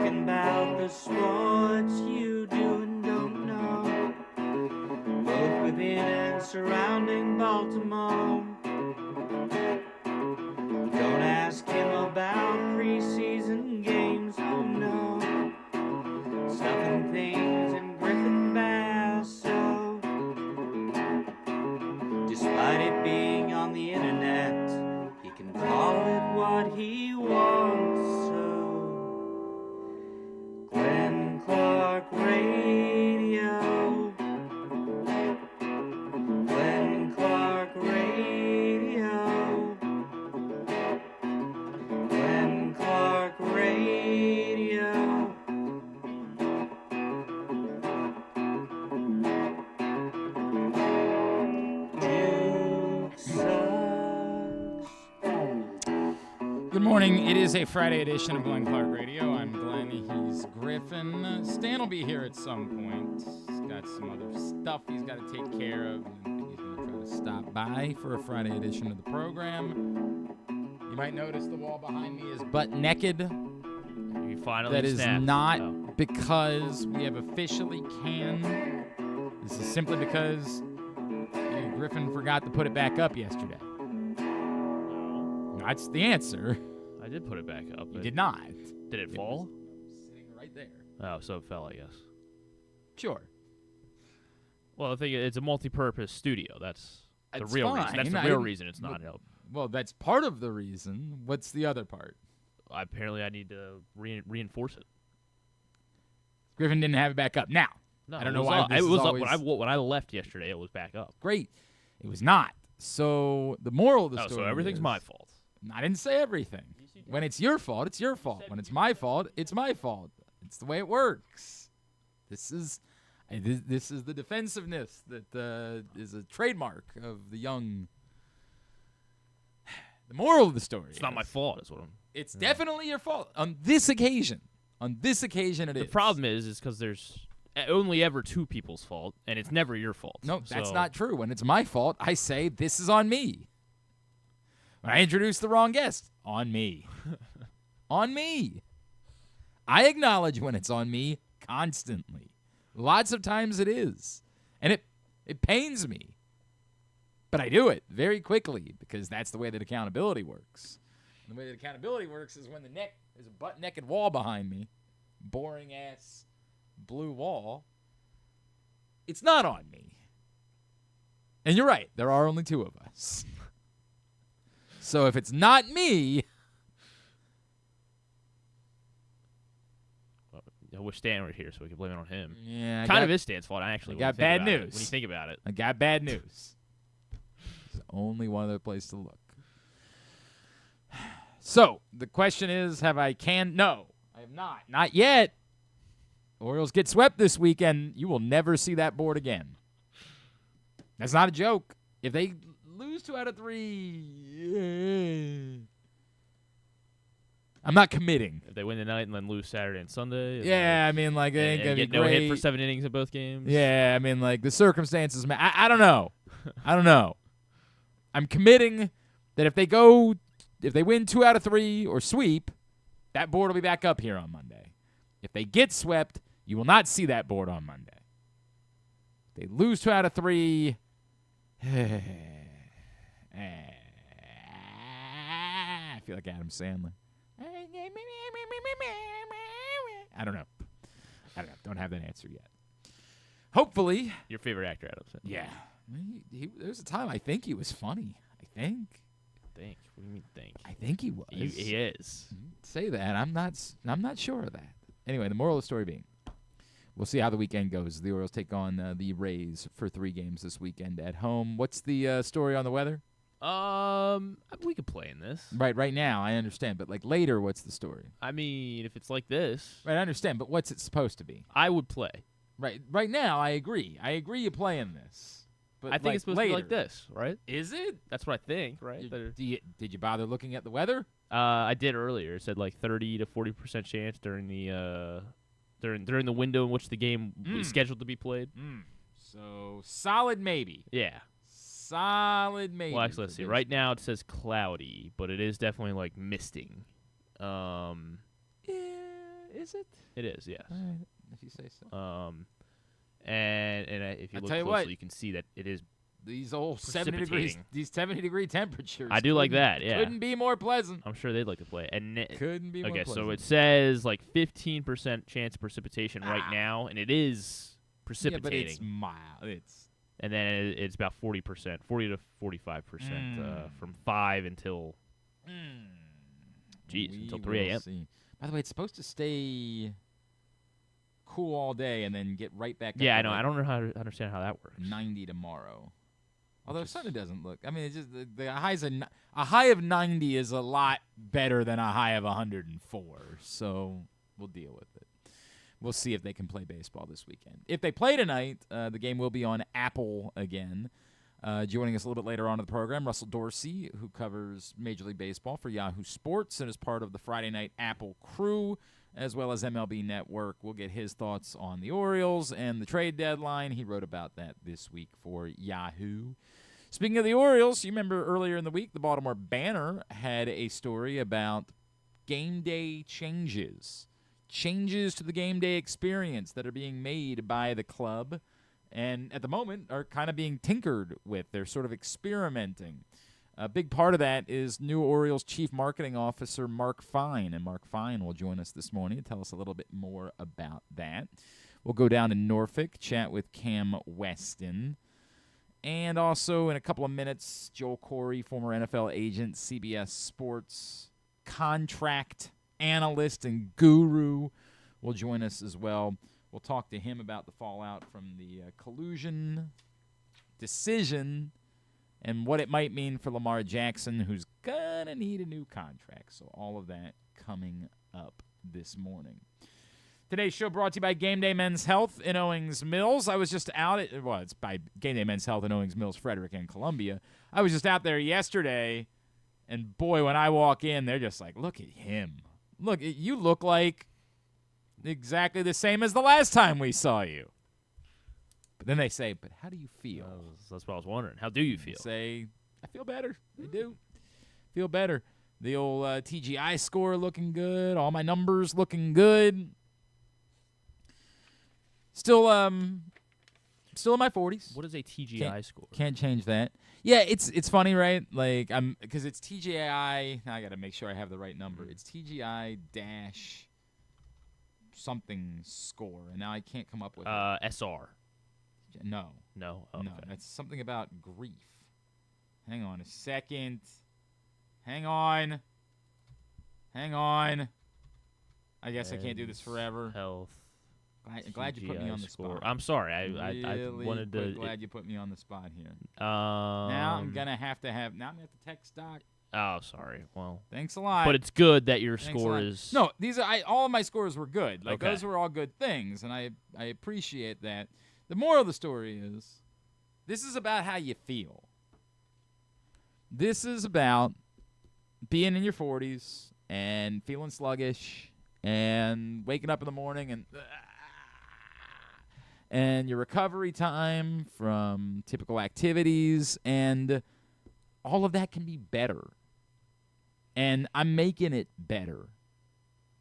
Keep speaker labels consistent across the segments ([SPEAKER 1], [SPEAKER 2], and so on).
[SPEAKER 1] talking about the sports you do and don't know, both within and surrounding Baltimore. Don't ask him about preseason games, oh no, stuff and things in Griffin Basso. Despite it being on the internet, he can call it what he wants, so Glenn Clark Radio, Glenn Clark Radio, Glenn Clark Radio. Duke sucks.
[SPEAKER 2] Good morning. It is a Friday edition of Glenn Clark Radio. I'm Glenn. He's Griffin. Stan will be here at some point. He's got some other stuff he's got to take care of. And he's going to try to stop by for a Friday edition of the program. You might notice the wall behind me is butt naked.
[SPEAKER 3] You finally
[SPEAKER 2] That is
[SPEAKER 3] snapped.
[SPEAKER 2] not because we have officially canned. This is simply because Griffin forgot to put it back up yesterday. That's the answer.
[SPEAKER 3] I did put it back up.
[SPEAKER 2] You did not.
[SPEAKER 3] Did it fall?
[SPEAKER 2] Sitting right there.
[SPEAKER 3] Oh, so it fell, I guess.
[SPEAKER 2] Sure.
[SPEAKER 3] Well, I think it's a multi-purpose studio. That's the
[SPEAKER 2] It's
[SPEAKER 3] real reason.
[SPEAKER 2] fine.
[SPEAKER 3] That's the real reason it's not.
[SPEAKER 2] Well, that's part of the reason. What's the other part?
[SPEAKER 3] Apparently, I need to reinforce it.
[SPEAKER 2] Griffin didn't have it back up. Now,
[SPEAKER 3] No,
[SPEAKER 2] I don't
[SPEAKER 3] it
[SPEAKER 2] know
[SPEAKER 3] was
[SPEAKER 2] why
[SPEAKER 3] up.
[SPEAKER 2] this
[SPEAKER 3] It
[SPEAKER 2] is
[SPEAKER 3] was up
[SPEAKER 2] always
[SPEAKER 3] when I left yesterday. It was back up.
[SPEAKER 2] great. It was not. So the moral of the story
[SPEAKER 3] So everything's
[SPEAKER 2] is,
[SPEAKER 3] my fault.
[SPEAKER 2] I didn't say everything. When it's your fault, it's your fault. When it's my fault, it's my fault. It's the way it works. This is the defensiveness that is a trademark of the young. The moral of the story.
[SPEAKER 3] It's not my fault. Is what I'm.
[SPEAKER 2] It's definitely your fault on this occasion. On this occasion, it is.
[SPEAKER 3] The problem is because there's only ever two people's fault, and it's never your fault.
[SPEAKER 2] No, that's
[SPEAKER 3] So-
[SPEAKER 2] not true. When it's my fault, I say this is on me. When I introduce the wrong guest, on me. On me. I acknowledge when it's on me constantly. Lots of times it is. And it pains me. But I do it very quickly because that's the way that accountability works. And the way that accountability works is when there's a butt-naked wall behind me, boring-ass blue wall. It's not on me. And you're right. There are only two of us. So if it's not me...
[SPEAKER 3] I wish Stan were here so we could blame it on him.
[SPEAKER 2] Yeah,
[SPEAKER 3] Kind of is Stan's fault, actually.
[SPEAKER 2] I
[SPEAKER 3] when
[SPEAKER 2] got
[SPEAKER 3] you think
[SPEAKER 2] bad
[SPEAKER 3] about it.
[SPEAKER 2] news.
[SPEAKER 3] When you think about it.
[SPEAKER 2] I got bad news. There's only one other place to look. So, the question is, have I canned? No, I have not. Not yet. Orioles get swept this weekend. You will never see that board again. That's not a joke. If they lose 2 out of 3, I'm not committing.
[SPEAKER 3] If they win tonight and then lose Saturday and Sunday. And
[SPEAKER 2] Yeah, I mean, like, it ain't
[SPEAKER 3] and
[SPEAKER 2] going to be
[SPEAKER 3] get no
[SPEAKER 2] great.
[SPEAKER 3] hit for 7 innings in both games.
[SPEAKER 2] Yeah, I mean, like, the circumstances. I don't know. I don't know. I'm committing that if they win 2 out of 3 or sweep, that board will be back up here on Monday. If they get swept, you will not see that board on Monday. If they lose 2 out of 3, I feel like Adam Sandler. I don't know. Don't have that answer yet. Hopefully.
[SPEAKER 3] Your favorite actor, Adam Sandler.
[SPEAKER 2] Yeah. There was a time I think he was funny. I think.
[SPEAKER 3] Think? What do you mean think?
[SPEAKER 2] I think he was.
[SPEAKER 3] He is.
[SPEAKER 2] Say that. I'm not sure of that. Anyway, the moral of the story being, we'll see how the weekend goes. The Orioles take on the Rays for 3 games this weekend at home. What's the story on the weather?
[SPEAKER 3] We could play in this.
[SPEAKER 2] Right now, I understand. But, like, later, what's the story?
[SPEAKER 3] I mean, if it's like this.
[SPEAKER 2] Right, I understand. But what's it supposed to be?
[SPEAKER 3] I would play.
[SPEAKER 2] Right now, I agree. I agree you play in this. But
[SPEAKER 3] I think it's supposed to be like this, right?
[SPEAKER 2] Is it?
[SPEAKER 3] That's what I think, right?
[SPEAKER 2] Did you bother looking at the weather?
[SPEAKER 3] I did earlier. It said like 30 to 40% chance during the during the window in which the game is scheduled to be played.
[SPEAKER 2] So solid maybe.
[SPEAKER 3] Yeah.
[SPEAKER 2] Solid maybe.
[SPEAKER 3] Well, actually, let's see. Right now it says cloudy, but it is definitely like misting.
[SPEAKER 2] Yeah, Is it?
[SPEAKER 3] It is, yes.
[SPEAKER 2] All right, if you say so.
[SPEAKER 3] And if you
[SPEAKER 2] I'll
[SPEAKER 3] look
[SPEAKER 2] tell you
[SPEAKER 3] closely,
[SPEAKER 2] what.
[SPEAKER 3] you can see that it is.
[SPEAKER 2] These old 70 degrees,
[SPEAKER 3] Precipitating.
[SPEAKER 2] these 70-degree temperatures.
[SPEAKER 3] I do like
[SPEAKER 2] couldn't-
[SPEAKER 3] that, yeah.
[SPEAKER 2] Couldn't be more pleasant.
[SPEAKER 3] I'm sure they'd like to play. And
[SPEAKER 2] Couldn't be more
[SPEAKER 3] okay,
[SPEAKER 2] pleasant.
[SPEAKER 3] so it says like 15% chance of precipitation right now, and it is precipitating.
[SPEAKER 2] Yeah, but it's mild. It's
[SPEAKER 3] And then it's about 40%, 40 to 45% from 5 until until 3 a.m.
[SPEAKER 2] See. By the way, it's supposed to stay cool all day and then get right back up
[SPEAKER 3] Yeah,
[SPEAKER 2] to
[SPEAKER 3] I know.
[SPEAKER 2] like
[SPEAKER 3] I don't know how to understand how that works.
[SPEAKER 2] 90 tomorrow. Although Sunday doesn't look. I mean, it's just the highs a high of 90 is a lot better than a high of 104. So we'll deal with it. We'll see if they can play baseball this weekend. If they play tonight, the game will be on Apple again. Joining us a little bit later on in the program, Russell Dorsey, who covers Major League Baseball for Yahoo Sports and is part of the Friday Night Apple crew, as well as MLB Network. We'll get his thoughts on the Orioles and the trade deadline. He wrote about that this week for Yahoo. Speaking of the Orioles, you remember earlier in the week, the Baltimore Banner had a story about game day changes to the game day experience that are being made by the club and at the moment are kind of being tinkered with. They're sort of experimenting. A big part of that is new Orioles Chief Marketing Officer Mark Fine, and Mark Fine will join us this morning to tell us a little bit more about that. We'll go down to Norfolk, chat with Cam Weston. And also in a couple of minutes, Joel Corry, former NFL agent, CBS Sports contract analyst and guru, will join us as well. We'll talk to him about the fallout from the collusion decision and what it might mean for Lamar Jackson, who's going to need a new contract. So all of that coming up this morning. Today's show brought to you by Game Day Men's Health in Owings Mills. I was just out at, it's by Game Day Men's Health in Owings Mills, Frederick, and Columbia. I was just out there yesterday, and boy, when I walk in, they're just like, look at him. Look, you look like exactly the same as the last time we saw you. But then they say, but how do you feel?
[SPEAKER 3] That's what I was wondering. How do you feel?
[SPEAKER 2] Say, I feel better. I do. Feel better. The old TGI score looking good. All my numbers looking good. Still in my 40s.
[SPEAKER 3] What is a TGI score?
[SPEAKER 2] Can't change that. Yeah, it's funny, right? Like because it's TGI. Now I got to make sure I have the right number. It's TGI dash something score, and now I can't come up with
[SPEAKER 3] SR.
[SPEAKER 2] No.
[SPEAKER 3] No. Oh,
[SPEAKER 2] No,
[SPEAKER 3] okay.
[SPEAKER 2] that's something about grief. Hang on a second. Hang on. I guess I can't do this forever.
[SPEAKER 3] Health.
[SPEAKER 2] Glad you put me on the
[SPEAKER 3] score.
[SPEAKER 2] spot.
[SPEAKER 3] I'm sorry. I
[SPEAKER 2] Really
[SPEAKER 3] wanted to.
[SPEAKER 2] glad you put me on the spot here. Now I'm gonna have to text Doc.
[SPEAKER 3] Oh, sorry. Well,
[SPEAKER 2] Thanks a lot.
[SPEAKER 3] but it's good that your
[SPEAKER 2] Thanks a
[SPEAKER 3] score
[SPEAKER 2] lot.
[SPEAKER 3] is.
[SPEAKER 2] No, these are all of my scores were good. Like
[SPEAKER 3] Okay.
[SPEAKER 2] those were all good things, and I appreciate that. The moral of the story is, this is about how you feel. This is about being in your 40s and feeling sluggish and waking up in the morning and your recovery time from typical activities, and all of that can be better. And I'm making it better.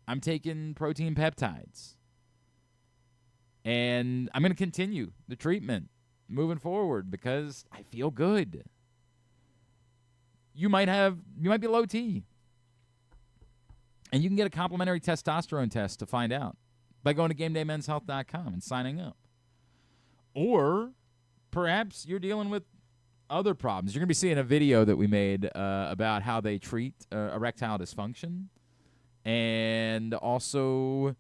[SPEAKER 2] I'm taking protein peptides. And I'm going to continue the treatment moving forward because I feel good. You might be low T. And you can get a complimentary testosterone test to find out by going to GameDayMen'sHealth.com and signing up. Or perhaps you're dealing with other problems. You're going to be seeing a video that we made about how they treat erectile dysfunction. And also,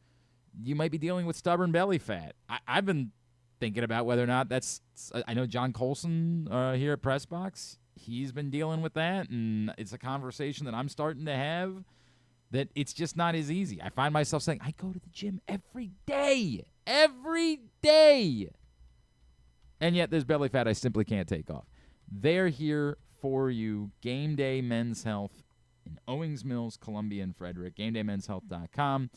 [SPEAKER 2] you might be dealing with stubborn belly fat. I've been thinking about whether or not that's... I know John Colson here at Pressbox, he's been dealing with that, and it's a conversation that I'm starting to have that it's just not as easy. I find myself saying, I go to the gym every day. And yet there's belly fat I simply can't take off. They're here for you. Game Day Men's Health in Owings Mills, Columbia, and Frederick. GameDayMen'sHealth.com.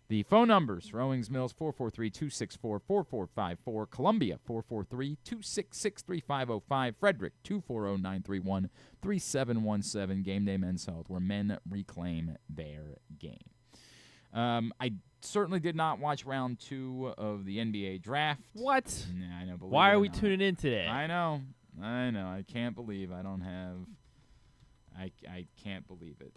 [SPEAKER 2] The phone numbers for Owings Mills, 443-264-4454. Columbia, 443-266-3505. Frederick, 240-931-3717. Game Day Men's Health, where men reclaim their game. I certainly did not watch round 2 of the NBA draft.
[SPEAKER 3] What?
[SPEAKER 2] Nah, I know. believe
[SPEAKER 3] Why
[SPEAKER 2] it
[SPEAKER 3] are
[SPEAKER 2] or
[SPEAKER 3] we
[SPEAKER 2] not.
[SPEAKER 3] tuning in today?
[SPEAKER 2] I know. I can't believe I don't have. I can't believe it.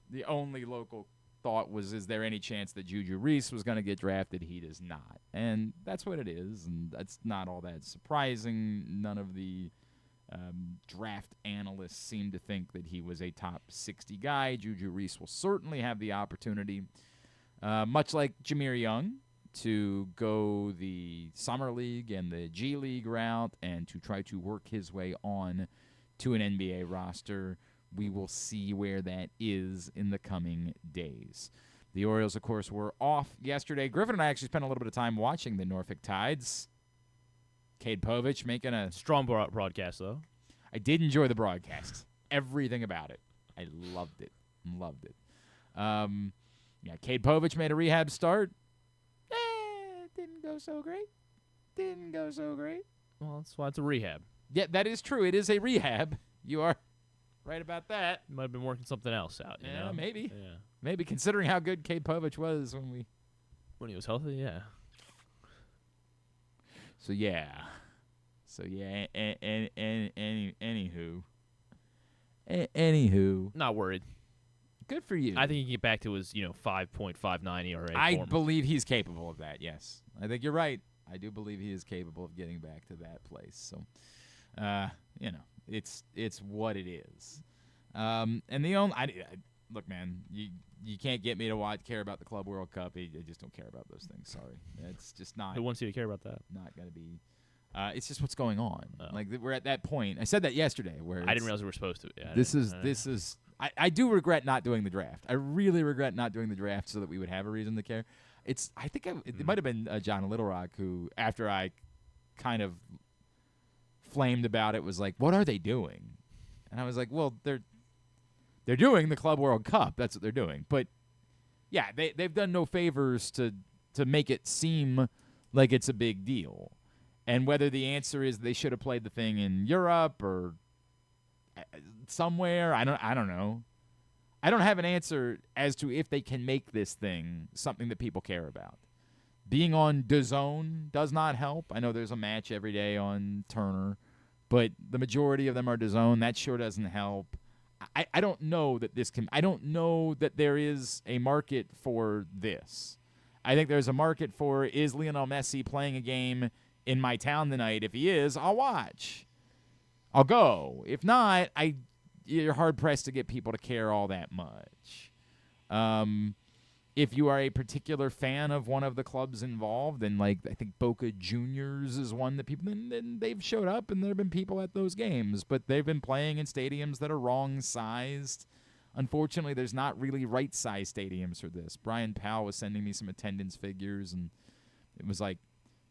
[SPEAKER 2] The only local thought was, is there any chance that Juju Reese was going to get drafted? He does not. And that's what it is, and that's not all that surprising. None of the draft analysts seem to think that he was a top 60 guy. Juju Reese will certainly have the opportunity, much like Jameer Young, to go the Summer League and the G League route and to try to work his way on to an NBA roster. We will see where that is in the coming days. The Orioles, of course, were off yesterday. Griffin and I actually spent a little bit of time watching the Norfolk Tides. Cade Povich making a
[SPEAKER 3] Strong broadcast, though.
[SPEAKER 2] I did enjoy the broadcast. Everything about it. I loved it. Loved it. Cade Povich made a rehab start. Didn't go so great.
[SPEAKER 3] Well, that's why it's a rehab.
[SPEAKER 2] Yeah, that is true. It is a rehab. You are right about that.
[SPEAKER 3] Might have been working something else out, you know?
[SPEAKER 2] Maybe.
[SPEAKER 3] Yeah.
[SPEAKER 2] Maybe, considering how good Cade Povich was
[SPEAKER 3] When he was healthy, yeah.
[SPEAKER 2] Anywho.
[SPEAKER 3] Not worried.
[SPEAKER 2] Good for you.
[SPEAKER 3] I think he can get back to his, 5.59 ERA.
[SPEAKER 2] I
[SPEAKER 3] form.
[SPEAKER 2] believe he's capable of that, yes. I think you're right. I do believe he is capable of getting back to that place. So, it's what it is. And the only look, man, you can't get me to care about the Club World Cup. I just don't care about those things. Sorry, it's just not.
[SPEAKER 3] Who wants you to care about that?
[SPEAKER 2] Not going to be. It's just what's going on.
[SPEAKER 3] Oh.
[SPEAKER 2] Like we're at that point. I said that yesterday. Where
[SPEAKER 3] I didn't realize we were supposed to. Yeah,
[SPEAKER 2] this is. I do regret not doing the draft. I really regret not doing the draft so that we would have a reason to care. It might have been John Little Rock who, after I kind of flamed about it, was like, "What are they doing?" And I was like, "Well, they're doing the Club World Cup. That's what they're doing." But yeah, they've done no favors to make it seem like it's a big deal. And whether the answer is they should have played the thing in Europe or somewhere, I don't know. I don't have an answer as to if they can make this thing something that people care about. Being on DAZN does not help. I know there's a match every day on Turner, but the majority of them are DAZN. That sure doesn't help. I don't know that I don't know that there is a market for this. I think there's a market for, is Lionel Messi playing a game in my town tonight? If he is, I'll watch. I'll go. If not, you're hard-pressed to get people to care all that much. If you are a particular fan of one of the clubs involved, and I think Boca Juniors is one that people, then they've showed up and there have been people at those games, but they've been playing in stadiums that are wrong-sized. Unfortunately, there's not really right-sized stadiums for this. Brian Powell was sending me some attendance figures, and it was like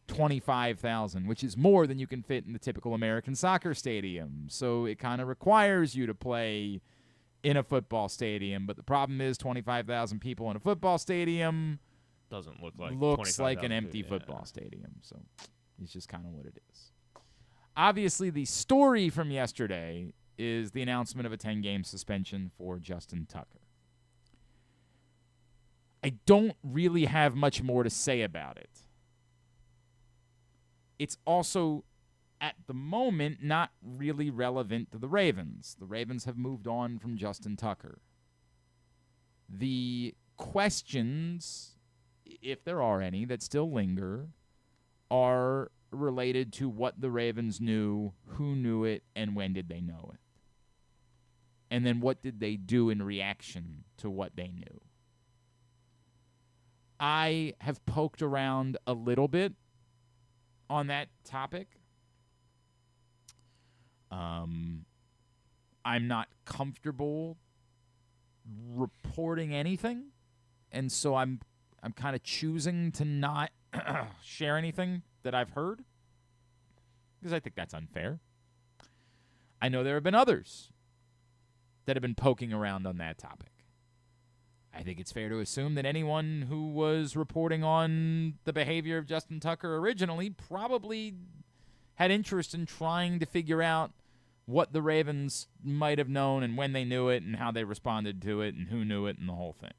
[SPEAKER 2] 25,000, which is more than you can fit in the typical American soccer stadium. So it kind of requires you to play in a football stadium. But the problem is 25,000 people in a football stadium
[SPEAKER 3] doesn't look like
[SPEAKER 2] looks like an empty football stadium. So it's just kind of what it is. Obviously, the story from yesterday is the announcement of a 10-game suspension for Justin Tucker. I don't really have much more to say about it. It's also, at the moment, not really relevant to the Ravens. The Ravens have moved on from Justin Tucker. The questions, if there are any, that still linger are related to what the Ravens knew, who knew it, and when did they know it. And then what did they do in reaction to what they knew. I have poked around a little bit on that topic. I'm not comfortable reporting anything, and so I'm kind of choosing to not share anything that I've heard because I think that's unfair. I know there have been others that have been poking around on that topic. I think it's fair to assume that anyone who was reporting on the behavior of Justin Tucker originally probably had interest in trying to figure out what the Ravens might have known and when they knew it and how they responded to it and who knew it and the whole thing.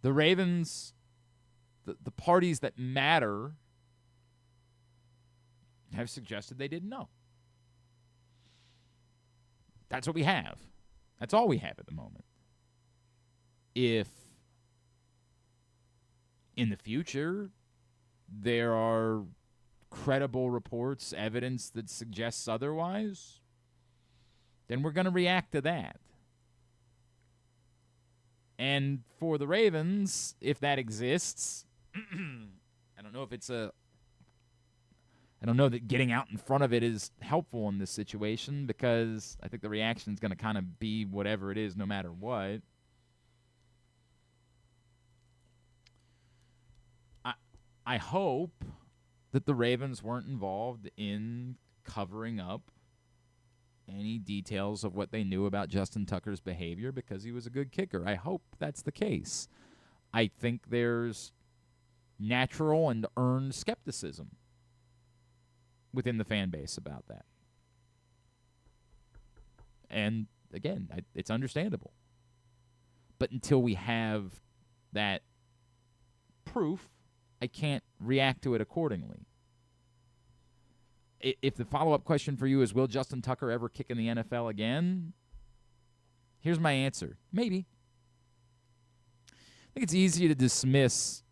[SPEAKER 2] The Ravens, the parties that matter, have suggested they didn't know. That's what we have. That's all we have at the moment. If in the future there are credible reports, evidence that suggests otherwise, then we're going to react to that. And for the Ravens, if that exists, I don't know if it's I don't know that getting out in front of it is helpful in this situation, because I think the reaction is going to kind of be whatever it is no matter what. I hope that the Ravens weren't involved in covering up any details of what they knew about Justin Tucker's behavior because he was a good kicker. I hope that's the case. I think there's natural and earned skepticism within the fan base about that. And again, it's understandable. But until we have that proof, I can't react to it accordingly. If the follow-up question for you is, will Justin Tucker ever kick in the NFL again? Here's my answer. Maybe. I think it's easy to dismiss.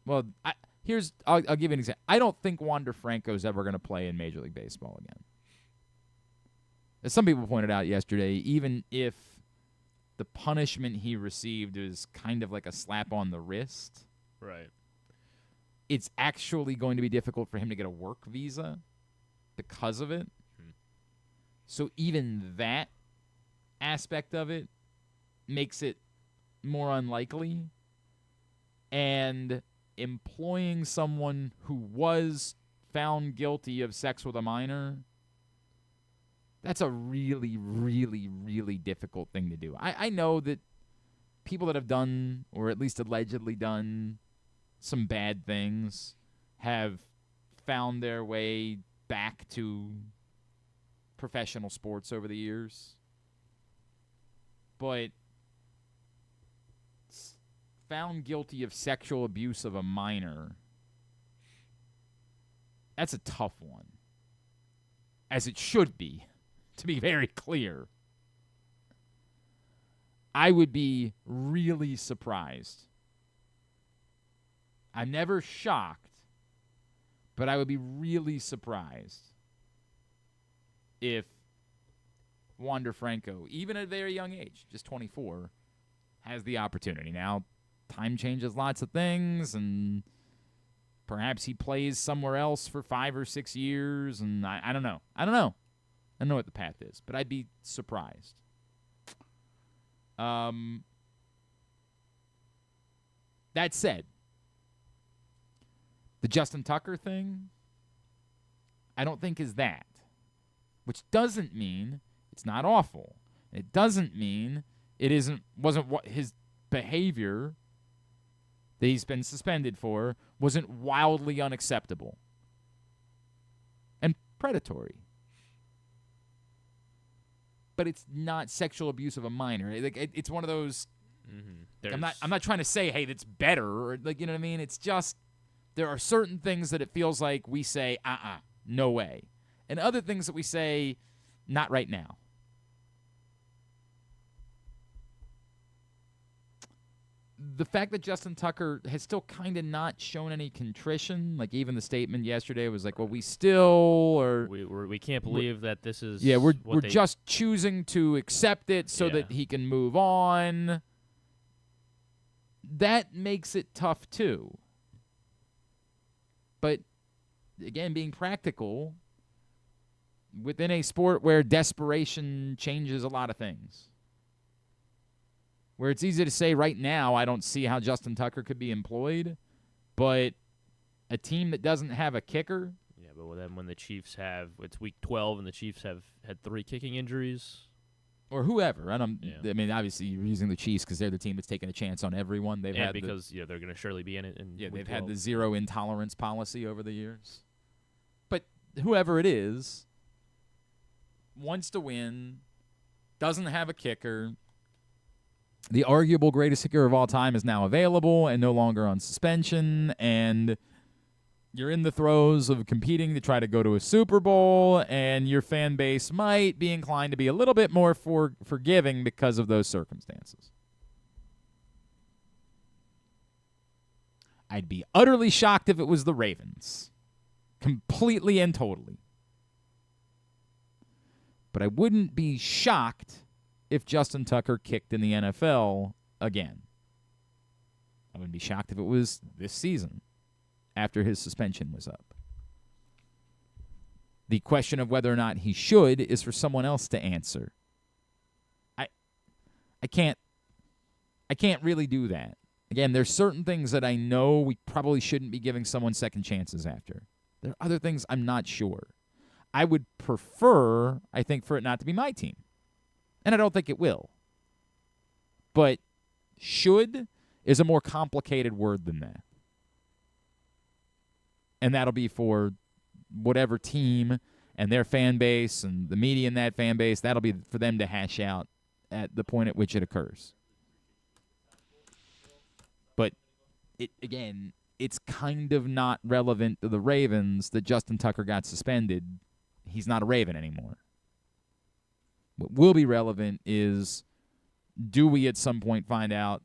[SPEAKER 2] Well, I'll give you an example. I don't think Wander Franco's ever going to play in Major League Baseball again. As some people pointed out yesterday, even if the punishment he received is kind of like a slap on the wrist,
[SPEAKER 3] Right.
[SPEAKER 2] it's actually going to be difficult for him to get a work visa because of it. So even that aspect of it makes it more unlikely. And employing someone who was found guilty of sex with a minor, that's a really, really, really difficult thing to do. I know that people that have done, or at least allegedly done, some bad things have found their way back to professional sports over the years. But found guilty of sexual abuse of a minor, that's a tough one. As it should be, to be very clear. I would be really surprised. I'm never shocked, but I would be really surprised if Wander Franco, even at a very young age, just 24, has the opportunity. Now, time changes lots of things, and perhaps he plays somewhere else for 5 or 6 years, and I don't know. I don't know what the path is, but I'd be surprised. That said, the Justin Tucker thing, I don't think is that. Which doesn't mean it's not awful. It doesn't mean it wasn't what his behavior that he's been suspended for wasn't wildly unacceptable and predatory. But it's not sexual abuse of a minor. It's one of those. Mm-hmm. I'm not trying to say, hey, that's better, or you know what I mean. It's just there are certain things that it feels like we say, no way, and other things that we say, not right now. The fact that Justin Tucker has still kind of not shown any contrition, like even the statement yesterday was like, well, we can't
[SPEAKER 3] believe that this is.
[SPEAKER 2] Yeah, we're just choosing to accept it so that he can move on. That makes it tough too. But again, being practical within a sport where desperation changes a lot of things. Where it's easy to say right now, I don't see how Justin Tucker could be employed, but a team that doesn't have a kicker.
[SPEAKER 3] Yeah, but then when the Chiefs it's week 12 and the Chiefs have had 3 kicking injuries.
[SPEAKER 2] Or whoever. I mean, obviously you're using the Chiefs because they're the team that's taking a chance on everyone. They're going
[SPEAKER 3] to surely be in it.
[SPEAKER 2] They've had the zero intolerance policy over the years. But whoever it is wants to win, doesn't have a kicker, the arguable greatest kicker of all time is now available and no longer on suspension, and you're in the throes of competing to try to go to a Super Bowl, and your fan base might be inclined to be a little bit more forgiving because of those circumstances. I'd be utterly shocked if it was the Ravens. Completely and totally. But I wouldn't be shocked if Justin Tucker kicked in the NFL again. I wouldn't be shocked if it was this season after his suspension was up. The question of whether or not he should is for someone else to answer. I can't really do that. Again, there's certain things that I know we probably shouldn't be giving someone second chances after. There are other things I'm not sure. I would prefer, I think, for it not to be my team. And I don't think it will. But should is a more complicated word than that. And that'll be for whatever team and their fan base and the media in that fan base. That'll be for them to hash out at the point at which it occurs. But, it's kind of not relevant to the Ravens that Justin Tucker got suspended. He's not a Raven anymore. What will be relevant is, do we at some point find out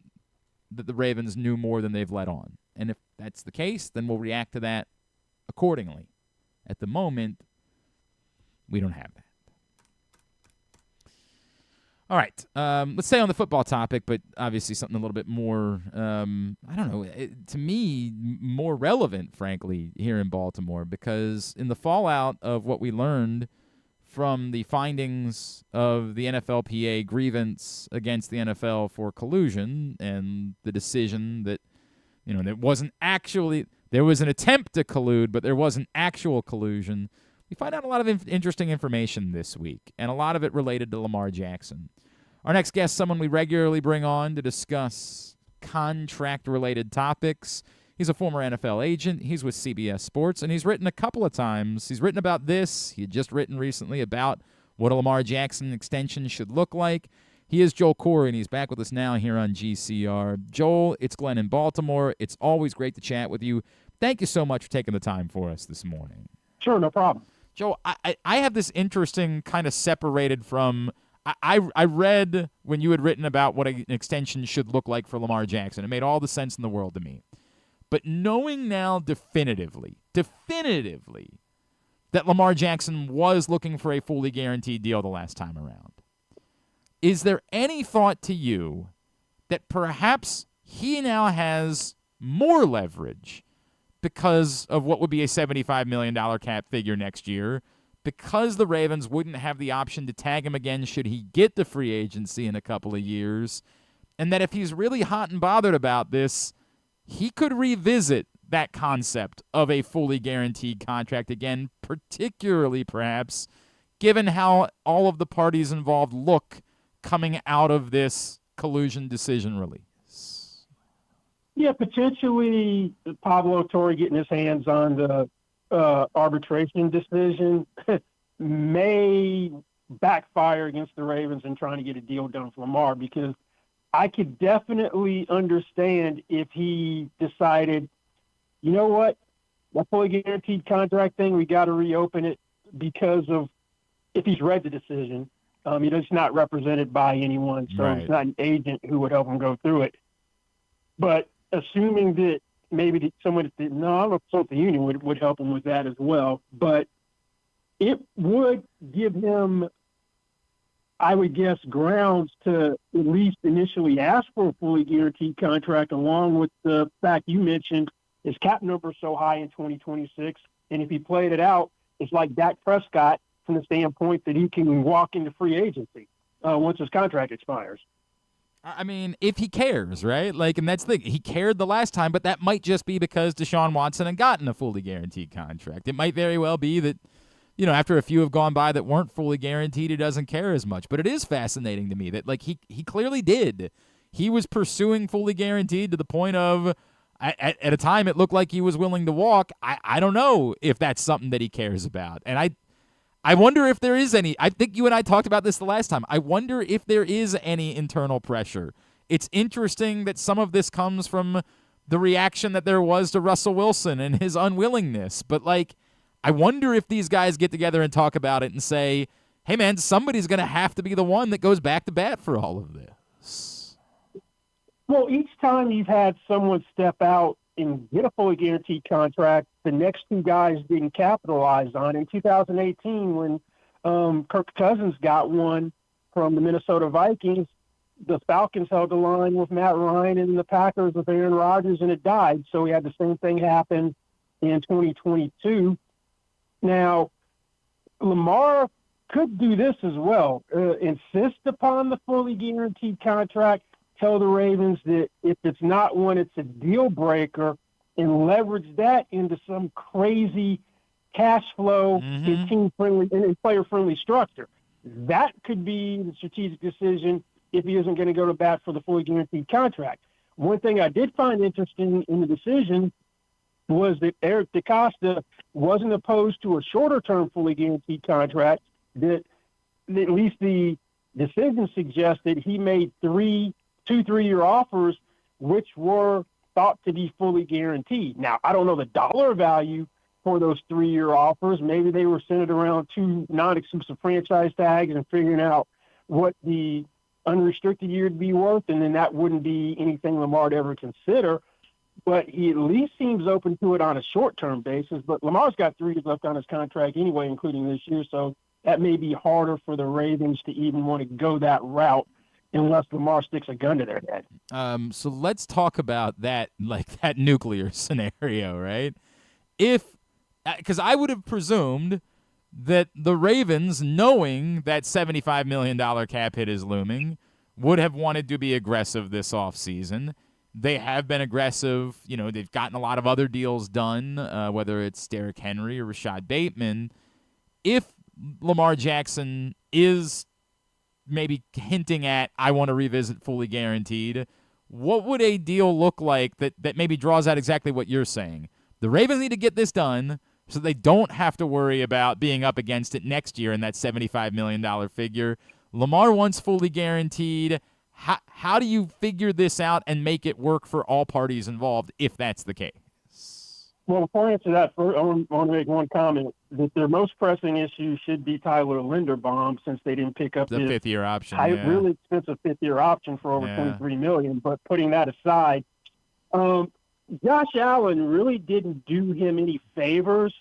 [SPEAKER 2] that the Ravens knew more than they've let on? And if that's the case, then we'll react to that accordingly. At the moment, we don't have that. All right, let's stay on the football topic, but obviously something a little bit more, to me, more relevant, frankly, here in Baltimore, because in the fallout of what we learned from the findings of the NFLPA grievance against the NFL for collusion and the decision that, there wasn't actually, there was an attempt to collude, but there wasn't actual collusion, we find out a lot of interesting information this week, and a lot of it related to Lamar Jackson. Our next guest, someone we regularly bring on to discuss contract-related topics. He's a former NFL agent. He's with CBS Sports, and he's written a couple of times. He's written about this. He had just written recently about what a Lamar Jackson extension should look like. He is Joel Corry, and he's back with us now here on GCR. Joel, it's Glenn in Baltimore. It's always great to chat with you. Thank you so much for taking the time for us this morning.
[SPEAKER 4] Sure, no problem.
[SPEAKER 2] Joel, I have this interesting kind of separated from I read when you had written about what an extension should look like for Lamar Jackson. It made all the sense in the world to me. But knowing now definitively, that Lamar Jackson was looking for a fully guaranteed deal the last time around, is there any thought to you that perhaps he now has more leverage because of what would be a $75 million cap figure next year, because the Ravens wouldn't have the option to tag him again should he get to free agency in a couple of years, and that if he's really hot and bothered about this, he could revisit that concept of a fully guaranteed contract again, particularly perhaps given how all of the parties involved look coming out of this collusion decision release?
[SPEAKER 4] Yeah, potentially Pablo Torre getting his hands on the arbitration decision may backfire against the Ravens in trying to get a deal done for Lamar, because I could definitely understand if he decided, you know what, that fully guaranteed contract thing, we got to reopen it, because of if he's read the decision. It's not represented by anyone, so
[SPEAKER 2] Right.
[SPEAKER 4] It's not an agent who would help him go through it. But assuming that maybe someone at the, no, I don't know if the union would help him with that as well, but it would give him, I would guess, grounds to at least initially ask for a fully guaranteed contract, along with the fact you mentioned his cap number is so high in 2026. And if he played it out, it's like Dak Prescott from the standpoint that he can walk into free agency once his contract expires.
[SPEAKER 2] I mean, if he cares, right? And that's the thing. He cared the last time, but that might just be because Deshaun Watson had gotten a fully guaranteed contract. It might very well be that, after a few have gone by that weren't fully guaranteed, he doesn't care as much. But it is fascinating to me that, he clearly did. He was pursuing fully guaranteed to the point of, at a time, it looked like he was willing to walk. I don't know if that's something that he cares about. And I wonder if there is any. I think you and I talked about this the last time. I wonder if there is any internal pressure it's interesting that some of this comes from the reaction that there was to Russell Wilson and his unwillingness. But, like, I wonder if these guys get together and talk about it and say, hey, man, somebody's going to have to be the one that goes back to bat for all of this.
[SPEAKER 4] Well, each time you've had someone step out and get a fully guaranteed contract, the next two guys didn't capitalize on. In 2018, when Kirk Cousins got one from the Minnesota Vikings, the Falcons held the line with Matt Ryan and the Packers with Aaron Rodgers, and it died. So we had the same thing happen in 2022. Now, Lamar could do this as well. Insist upon the fully guaranteed contract, tell the Ravens that if it's not one, it's a deal breaker, and leverage that into some crazy cash flow and team-friendly and player-friendly structure. That could be the strategic decision if he isn't going to go to bat for the fully guaranteed contract. One thing I did find interesting in the decision was that Eric DaCosta wasn't opposed to a shorter-term fully guaranteed contract, that at least the decision suggested he made 2 3-year offers, which were thought to be fully guaranteed. Now, I don't know the dollar value for those 3-year offers. Maybe they were centered around 2 non-exclusive franchise tags and figuring out what the unrestricted year would be worth, and then that wouldn't be anything Lamar would ever consider. But he at least seems open to it on a short-term basis. But Lamar's got 3 years left on his contract anyway, including this year, so that may be harder for the Ravens to even want to go that route unless Lamar sticks a gun to their head.
[SPEAKER 2] So let's talk about that, like that nuclear scenario, right? Because I would have presumed that the Ravens, knowing that $75 million cap hit is looming, would have wanted to be aggressive this offseason. They have been aggressive. You know, they've gotten a lot of other deals done, whether it's Derrick Henry or Rashad Bateman. If Lamar Jackson is maybe hinting at, I want to revisit fully guaranteed, what would a deal look like that maybe draws out exactly what you're saying? The Ravens need to get this done so they don't have to worry about being up against it next year in that $75 million figure. Lamar wants fully guaranteed. How do you figure this out and make it work for all parties involved if that's the case?
[SPEAKER 4] Well, before I answer that, I want to make one comment that their most pressing issue should be Tyler Linderbaum, since they didn't pick up
[SPEAKER 2] the
[SPEAKER 4] his
[SPEAKER 2] 5th-year option.
[SPEAKER 4] really expensive 5th-year option for over $23 million. But putting that aside, Josh Allen really didn't do him any favors.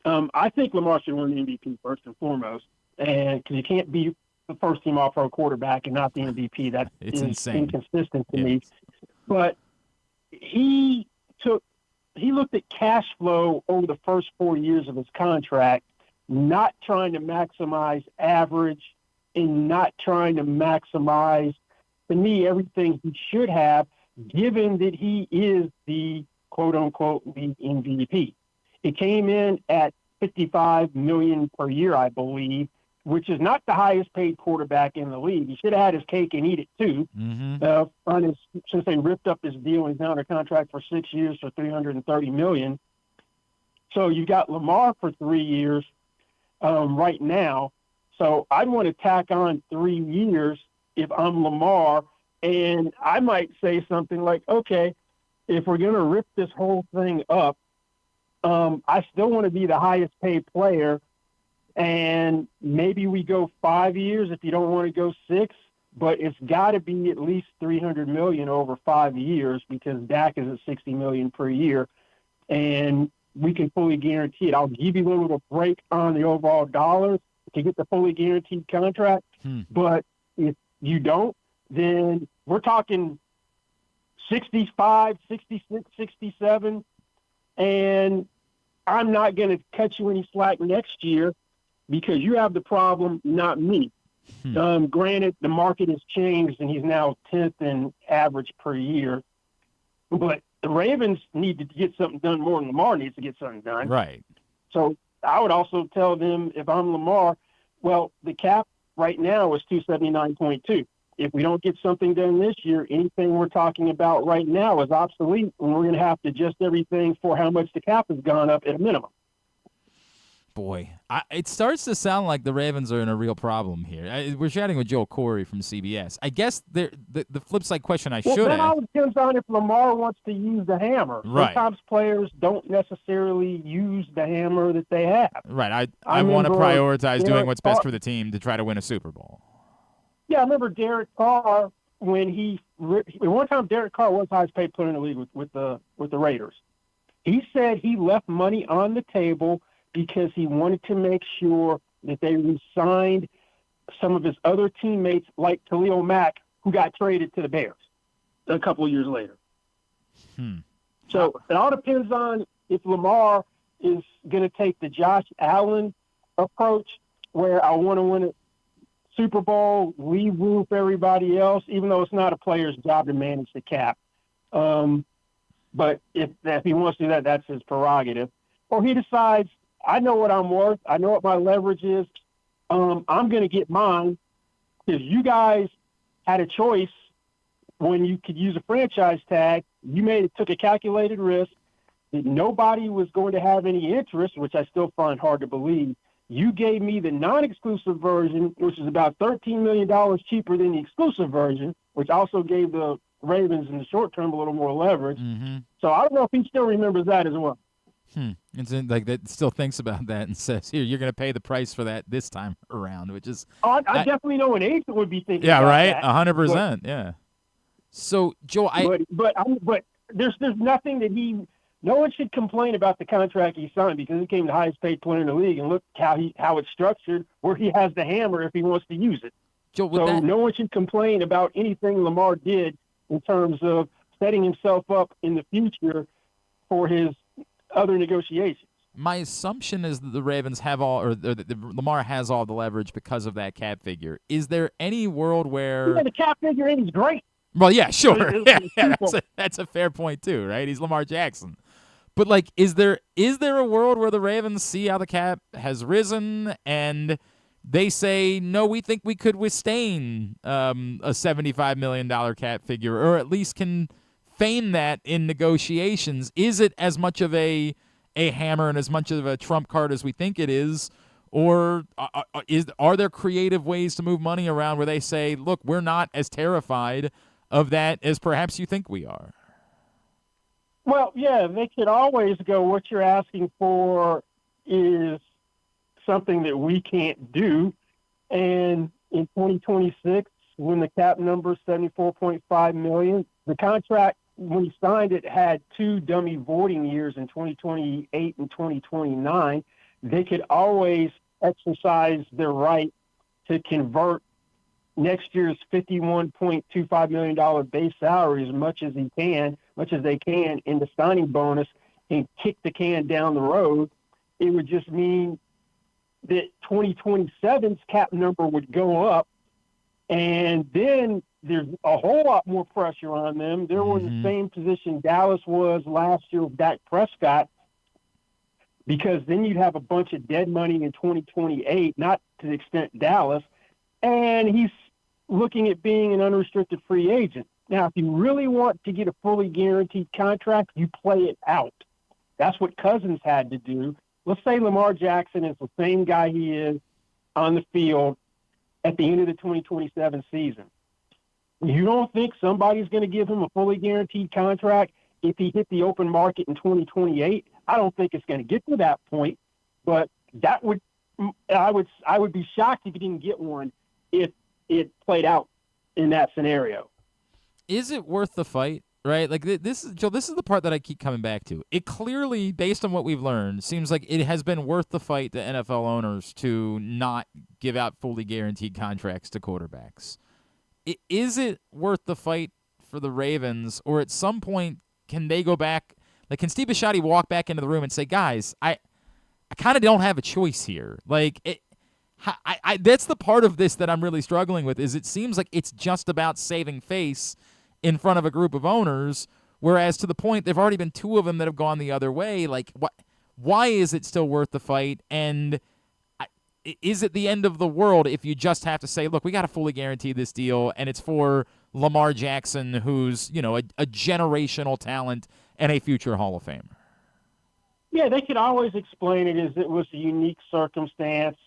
[SPEAKER 4] I think Lamar should win the MVP first and foremost, and because you can't be the first-team All-Pro quarterback and not the MVP. That is
[SPEAKER 2] insane.
[SPEAKER 4] Inconsistent to me. But he looked at cash flow over the first 4 years of his contract, not trying to maximize average and not trying to maximize, to me, everything he should have, given that he is the quote-unquote league MVP. It came in at $55 million per year, I believe, which is not the highest paid quarterback in the league. He should have had his cake and eat it too. Since they ripped up his deal, and he's now under contract for 6 years for $330 million. So you got Lamar for 3 years right now. So I'd want to tack on 3 years if I'm Lamar, and I might say something like, okay, if we're going to rip this whole thing up, I still want to be the highest paid player. And maybe we go 5 years if you don't want to go 6, but it's got to be at least $300 million over 5 years, because Dak is at $60 million per year, and we can fully guarantee it. I'll give you a little break on the overall dollars to get the fully guaranteed contract, but if you don't, then we're talking 65, 66, 67, and I'm not going to cut you any slack next year, because you have the problem, not me. Granted, the market has changed, and he's now 10th in average per year. But the Ravens need to get something done more than Lamar needs to get something done.
[SPEAKER 2] Right.
[SPEAKER 4] So I would also tell them, if I'm Lamar, well, the cap right now is 279.2. If we don't get something done this year, anything we're talking about right now is obsolete, and we're going to have to adjust everything for how much the cap has gone up at a minimum.
[SPEAKER 2] boy, it starts to sound like the Ravens are in a real problem here. We're chatting with Joel Corry from CBS. I guess the flip side question I should
[SPEAKER 4] that
[SPEAKER 2] ask.
[SPEAKER 4] all depends on if Lamar wants to use the hammer.
[SPEAKER 2] Right.
[SPEAKER 4] Sometimes players don't necessarily use the hammer that they have.
[SPEAKER 2] Right. I want to prioritize doing what's best for the team to try to win a Super Bowl.
[SPEAKER 4] Yeah, I remember Derek Carr one time Derek Carr was highest paid player in the league with the Raiders. He said he left money on the table because he wanted to make sure that they re-signed some of his other teammates like Khalil Mack, who got traded to the Bears a couple of years later. So it all depends on if Lamar is going to take the Josh Allen approach, where I want to win a Super Bowl, leave room for everybody else, even though it's not a player's job to manage the cap. But if he wants to do that, that's his prerogative. Or he decides, I know what I'm worth. I know what my leverage is. I'm going to get mine. If you guys had a choice when you could use a franchise tag, you took a calculated risk that nobody was going to have any interest, which I still find hard to believe. You gave me the non-exclusive version, which is about $13 million cheaper than the exclusive version, which also gave the Ravens in the short term a little more leverage.
[SPEAKER 2] Mm-hmm.
[SPEAKER 4] So I don't know if he still remembers that as well.
[SPEAKER 2] It's like that still thinks about that and says, "Here, you're going to pay the price for that this time around," which is.
[SPEAKER 4] I definitely know an agent would be thinking.
[SPEAKER 2] Yeah,
[SPEAKER 4] about
[SPEAKER 2] right.
[SPEAKER 4] that.
[SPEAKER 2] 100%. Yeah. So, Joe,
[SPEAKER 4] but there's nothing that no one should complain about the contract he signed because he became the highest paid player in the league, and look how it's structured, where he has the hammer if he wants to use it.
[SPEAKER 2] Joe,
[SPEAKER 4] no one should complain about anything Lamar did in terms of setting himself up in the future for his other negotiations.
[SPEAKER 2] My assumption is that the Ravens have that Lamar has all the leverage because of that cap figure. Is there any world where
[SPEAKER 4] the cap figure is great?
[SPEAKER 2] Well, yeah, sure. That's a fair point too, right? He's Lamar Jackson. But is there a world where the Ravens see how the cap has risen and they say, no, we think we could withstand a $75 million cap figure, or at least can feign that in negotiations? Is it as much of a hammer and as much of a trump card as we think it is? Or are there creative ways to move money around where they say, look, we're not as terrified of that as perhaps you think we are?
[SPEAKER 4] Well, yeah, they could always go, what you're asking for is something that we can't do. And in 2026, when the cap number is $74.5 million, the contract, when he signed it, had 2 dummy voiding years in 2028 and 2029. They could always exercise their right to convert next year's $51.25 million base salary as much as they can into signing bonus and kick the can down the road. It would just mean that 2027's cap number would go up, and then there's a whole lot more pressure on them. They're in the same position Dallas was last year with Dak Prescott, because then you'd have a bunch of dead money in 2028, not to the extent Dallas, and he's looking at being an unrestricted free agent. Now, if you really want to get a fully guaranteed contract, you play it out. That's what Cousins had to do. Let's say Lamar Jackson is the same guy he is on the field at the end of the 2027 season. You don't think somebody's going to give him a fully guaranteed contract if he hit the open market in 2028? I don't think it's going to get to that point, but I would be shocked if he didn't get one if it played out in that scenario.
[SPEAKER 2] Is it worth the fight? Right? This is the part that I keep coming back to. It clearly, based on what we've learned, seems like it has been worth the fight to NFL owners to not give out fully guaranteed contracts to quarterbacks. Is it worth the fight for the Ravens, or at some point can they go back? Can Steve Bisciotti walk back into the room and say, guys, I kind of don't have a choice here. That's the part of this that I'm really struggling with, is it seems like it's just about saving face in front of a group of owners, whereas to the point there've already been 2 of them that have gone the other way. Why is it still worth the fight? And is it the end of the world if you just have to say, look, we got to fully guarantee this deal, and it's for Lamar Jackson, who's a generational talent and a future Hall of Famer?
[SPEAKER 4] Yeah, they could always explain it as it was a unique circumstance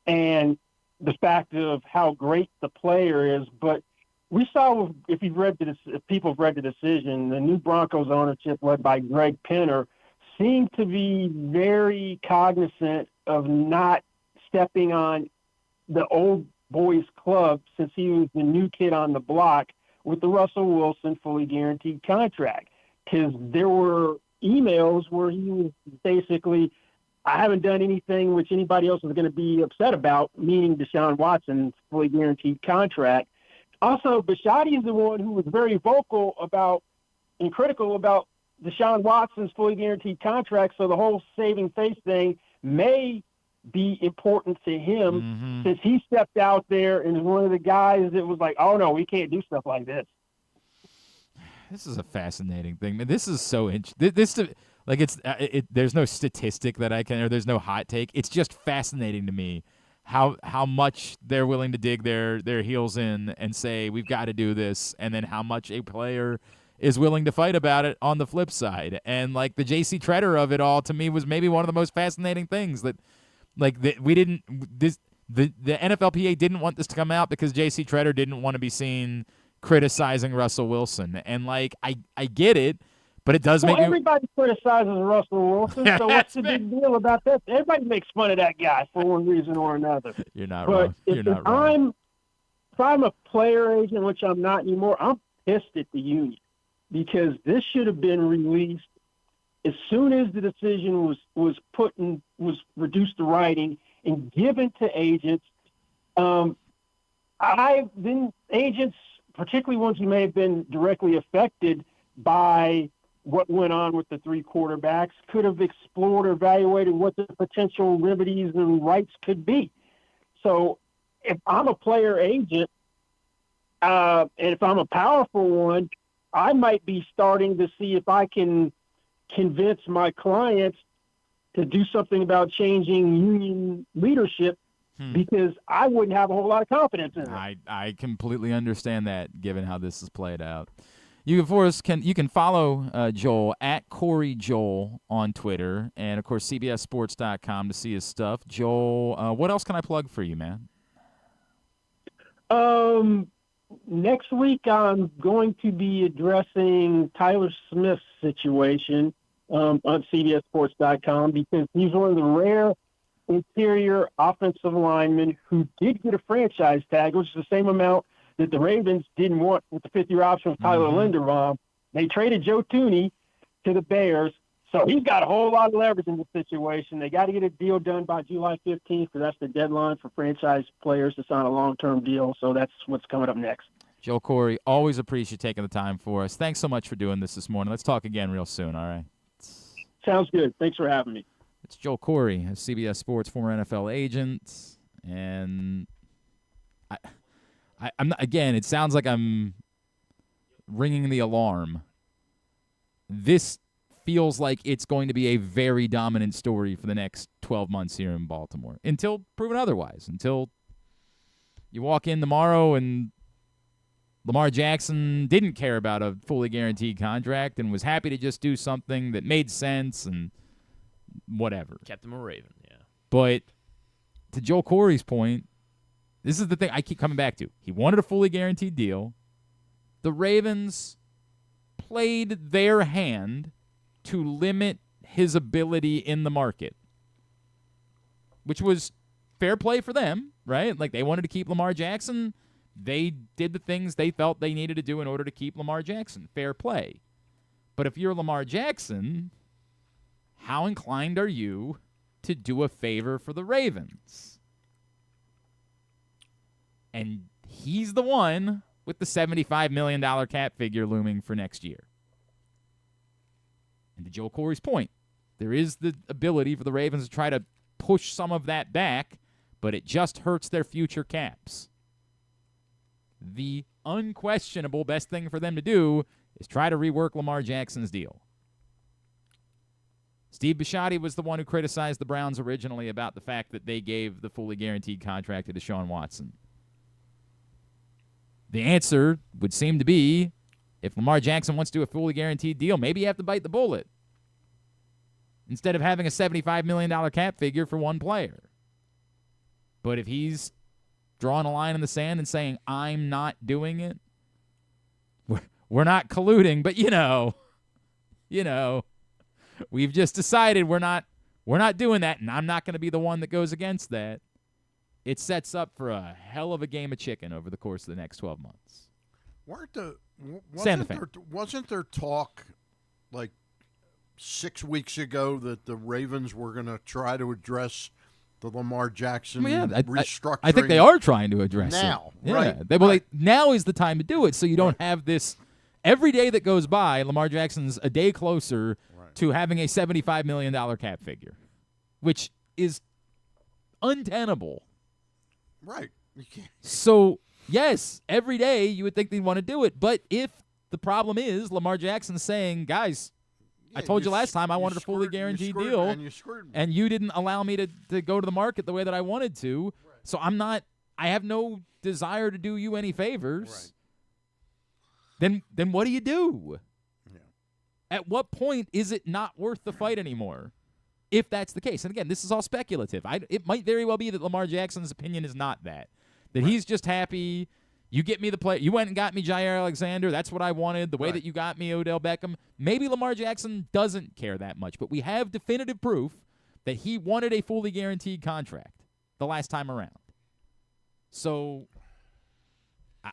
[SPEAKER 4] and the fact of how great the player is. But we saw, if people have read the decision, the new Broncos ownership led by Greg Penner seemed to be very cognizant of not stepping on the old boys club since he was the new kid on the block with the Russell Wilson fully guaranteed contract. Because there were emails where he was basically, I haven't done anything which anybody else is going to be upset about, meaning Deshaun Watson's fully guaranteed contract. Also, Bisciotti is the one who was very vocal about and critical about Deshaun Watson's fully guaranteed contract, so the whole saving face thing may be important to him since he stepped out there and is one of the guys that was like, oh, no, we can't do stuff like this.
[SPEAKER 2] This is a fascinating thing. Man, this is so interesting. There's no statistic that I can, or there's no hot take. It's just fascinating to me how much they're willing to dig their heels in and say, we've got to do this, and then how much a player is willing to fight about it on the flip side. And like the J.C. Treader of it all, to me, was maybe one of the most fascinating things that, like, the NFLPA didn't want this to come out because J.C. Treader didn't want to be seen criticizing Russell Wilson. And like, I get it, but it does make
[SPEAKER 4] everybody criticizes Russell Wilson, so what's the big deal about that? Everybody makes fun of that guy for one reason or another.
[SPEAKER 2] You're not wrong.
[SPEAKER 4] If I'm a player agent, which I'm not anymore, I'm pissed at the union because this should have been released as soon as the decision was reduced to writing and given to agents. Agents, particularly ones who may have been directly affected by what went on with the three quarterbacks, could have explored or evaluated what the potential remedies and rights could be. So if I'm a player agent, and if I'm a powerful one, I might be starting to see if I can convince my clients to do something about changing union leadership because I wouldn't have a whole lot of confidence in it.
[SPEAKER 2] I completely understand that, given how this is played out. You, of course, can follow Joel at Corry Joel on Twitter, and, of course, CBSSports.com to see his stuff. Joel, what else can I plug for you, man?
[SPEAKER 4] Next week, I'm going to be addressing Tyler Smith's situation on CBSSports.com because he's one of the rare interior offensive linemen who did get a franchise tag, which is the same amount that the Ravens didn't want with the fifth-year option with Tyler Linderbaum. They traded Joe Thuney to the Bears, so he's got a whole lot of leverage in this situation. They got to get a deal done by July 15th because that's the deadline for franchise players to sign a long-term deal, so that's what's coming up next.
[SPEAKER 2] Joel Corry, always appreciate you taking the time for us. Thanks so much for doing this morning. Let's talk again real soon, all right?
[SPEAKER 4] Sounds good. Thanks for having me.
[SPEAKER 2] It's Joel Corry, a CBS Sports former NFL agent, and I'm not, again, it sounds like I'm ringing the alarm. This feels like it's going to be a very dominant story for the next 12 months here in Baltimore until proven otherwise, until you walk in tomorrow and Lamar Jackson didn't care about a fully guaranteed contract and was happy to just do something that made sense and whatever.
[SPEAKER 3] Kept him a Raven, yeah.
[SPEAKER 2] But to Joel Corry's point, this is the thing I keep coming back to. He wanted a fully guaranteed deal. The Ravens played their hand to limit his ability in the market, which was fair play for them, right? Like, they wanted to keep Lamar Jackson. They did the things they felt they needed to do in order to keep Lamar Jackson. Fair play. But if you're Lamar Jackson, how inclined are you to do a favor for the Ravens? And he's the one with the $75 million cap figure looming for next year. And to Joel Corry's point, there is the ability for the Ravens to try to push some of that back, but it just hurts their future caps. The unquestionable best thing for them to do is try to rework Lamar Jackson's deal. Steve Bisciotti was the one who criticized the Browns originally about the fact that they gave the fully guaranteed contract to Deshaun Watson. The answer would seem to be, if Lamar Jackson wants to do a fully guaranteed deal, maybe you have to bite the bullet. instead of having a $75 million cap figure for one player. But if he's drawing a line in the sand and saying, I'm not doing it, we're not colluding, but we've just decided we're not doing that, and I'm not going to be the one that goes against that. It sets up for a hell of a game of chicken over the course of the next 12 months.
[SPEAKER 5] Wasn't there talk like 6 weeks ago that the Ravens were going to try to address the Lamar Jackson restructuring?
[SPEAKER 2] I think they are trying to address
[SPEAKER 5] now,
[SPEAKER 2] it.
[SPEAKER 5] right?
[SPEAKER 2] Now is the time to do it, so you don't have this. Every day that goes by, Lamar Jackson's a day closer to having a $75 million cap figure, which is untenable.
[SPEAKER 5] Right. You can't.
[SPEAKER 2] So, yes, every day you would think they'd want to do it, but if the problem is Lamar Jackson saying, guys, I told you last time I wanted a fully guaranteed deal, and you didn't allow me to go to the market the way that I wanted to, so I have no desire to do you any favors. Then what do you do? Yeah. At what point is it not worth the fight anymore? If that's the case. And again, this is all speculative. It might very well be that Lamar Jackson's opinion is not that he's just happy. You get me the play. You went and got me Jair Alexander. That's what I wanted. The way that you got me Odell Beckham. Maybe Lamar Jackson doesn't care that much, but we have definitive proof that he wanted a fully guaranteed contract the last time around. So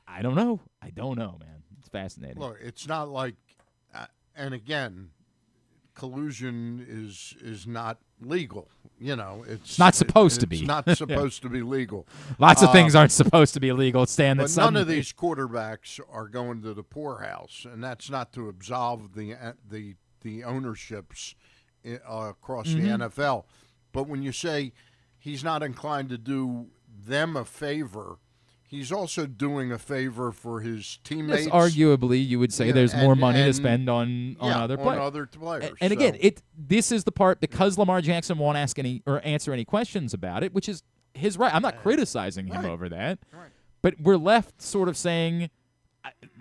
[SPEAKER 2] I don't know. I don't know, man. It's fascinating.
[SPEAKER 5] Look, it's not like, and again, collusion is not legal. It's
[SPEAKER 2] not supposed to be.
[SPEAKER 5] It's not supposed to be legal.
[SPEAKER 2] Lots of things aren't supposed to be illegal. Stan,
[SPEAKER 5] but none of these quarterbacks are going to the poorhouse, and that's not to absolve the ownerships across the NFL. But when you say he's not inclined to do them a favor, he's also doing a favor for his teammates.
[SPEAKER 2] Yes, arguably, you would say there's more money to spend on other players. And again, this is the part, because Lamar Jackson won't ask any or answer any questions about it, which is his right. I'm not criticizing him over that. Right. But we're left sort of saying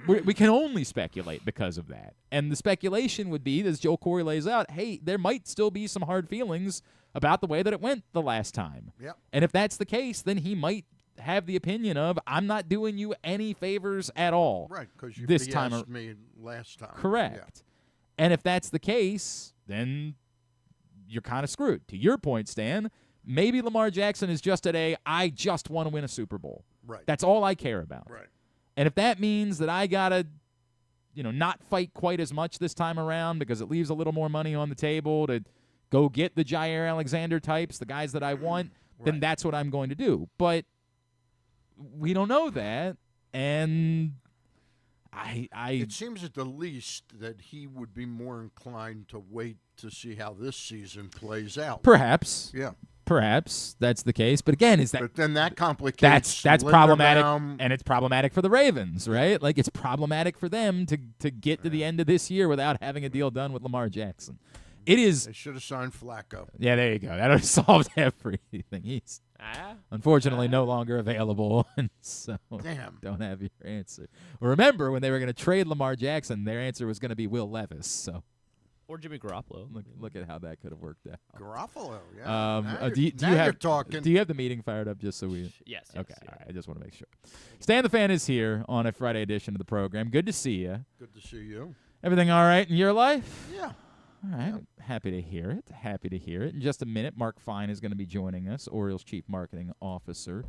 [SPEAKER 2] we can only speculate because of that. And the speculation would be, as Joel Corry lays out, hey, there might still be some hard feelings about the way that it went the last time. Yep. And if that's the case, then he might have the opinion of, I'm not doing you any favors at all.
[SPEAKER 5] Right, because you
[SPEAKER 2] this time
[SPEAKER 5] me last time.
[SPEAKER 2] Correct. Yeah. And if that's the case, then you're kind of screwed. To your point, Stan, maybe Lamar Jackson is just I just want to win a Super Bowl.
[SPEAKER 5] Right.
[SPEAKER 2] That's all I care about.
[SPEAKER 5] Right.
[SPEAKER 2] And if that means that I got to, not fight quite as much this time around because it leaves a little more money on the table to go get the Jair Alexander types, the guys that I want, then that's what I'm going to do. But we don't know that, and
[SPEAKER 5] it seems at the least that he would be more inclined to wait to see how this season plays out.
[SPEAKER 2] Perhaps.
[SPEAKER 5] Yeah.
[SPEAKER 2] Perhaps that's the case. But again,
[SPEAKER 5] But then that complicates.
[SPEAKER 2] That's problematic, and it's problematic for the Ravens, right? Like, it's problematic for them to get to the end of this year without having a deal done with Lamar Jackson. It is.
[SPEAKER 5] They should have signed Flacco.
[SPEAKER 2] Yeah, there you go. That would have solved everything. He's unfortunately no longer available, and so don't have your answer. Well, remember, when they were going to trade Lamar Jackson, their answer was going to be Will Levis. So,
[SPEAKER 3] or Jimmy Garoppolo.
[SPEAKER 2] Look at how that could have worked out.
[SPEAKER 5] Garoppolo, yeah.
[SPEAKER 2] Do you have the meeting fired up just so we?
[SPEAKER 3] Yes.
[SPEAKER 2] Okay. All right. I just want to make sure. Stan the Fan is here on a Friday edition of the program. Good to see you.
[SPEAKER 5] Good to see you.
[SPEAKER 2] Everything all right in your life?
[SPEAKER 5] Yeah.
[SPEAKER 2] All right. Happy to hear it. Happy to hear it. In just a minute, Mark Fine is going to be joining us, Orioles Chief Marketing Officer.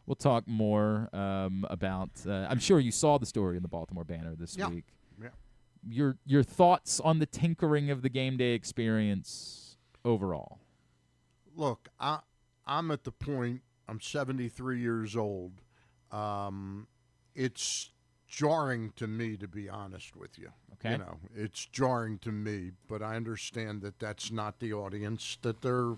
[SPEAKER 2] We'll talk more about I'm sure you saw the story in the Baltimore Banner this week. Yeah. Your thoughts on the tinkering of the game day experience overall?
[SPEAKER 5] Look, I'm at the point, I'm 73 years old. It's jarring to me, to be honest with you.
[SPEAKER 2] Okay.
[SPEAKER 5] It's jarring to me, but I understand that that's not the audience that they're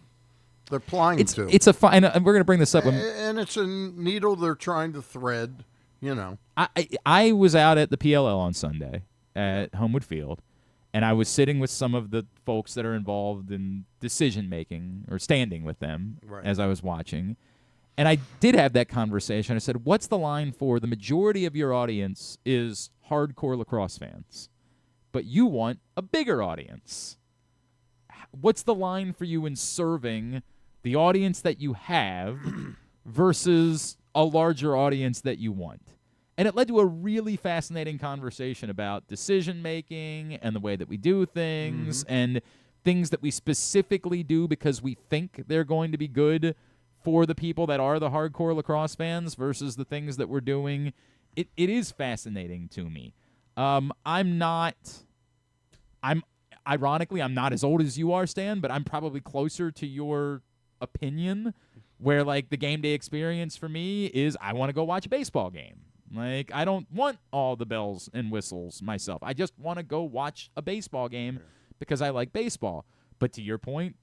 [SPEAKER 5] plying to.
[SPEAKER 2] It's a fine, and we're going to bring this up.
[SPEAKER 5] And it's a needle they're trying to thread,
[SPEAKER 2] I was out at the PLL on Sunday at Homewood Field, and I was sitting with some of the folks that are involved in decision-making, or standing with them as I was watching. And I did have that conversation. I said, what's the line for the majority of your audience is hardcore lacrosse fans, but you want a bigger audience? what's the line for you in serving the audience that you have versus a larger audience that you want? And it led to a really fascinating conversation about decision-making and the way that we do things and things that we specifically do because we think they're going to be good for the people that are the hardcore lacrosse fans versus the things that we're doing. It is fascinating to me. Ironically, I'm not as old as you are, Stan, but I'm probably closer to your opinion where, like, the game day experience for me is I want to go watch a baseball game. Like, I don't want all the bells and whistles myself. I just want to go watch a baseball game because I like baseball. But to your point,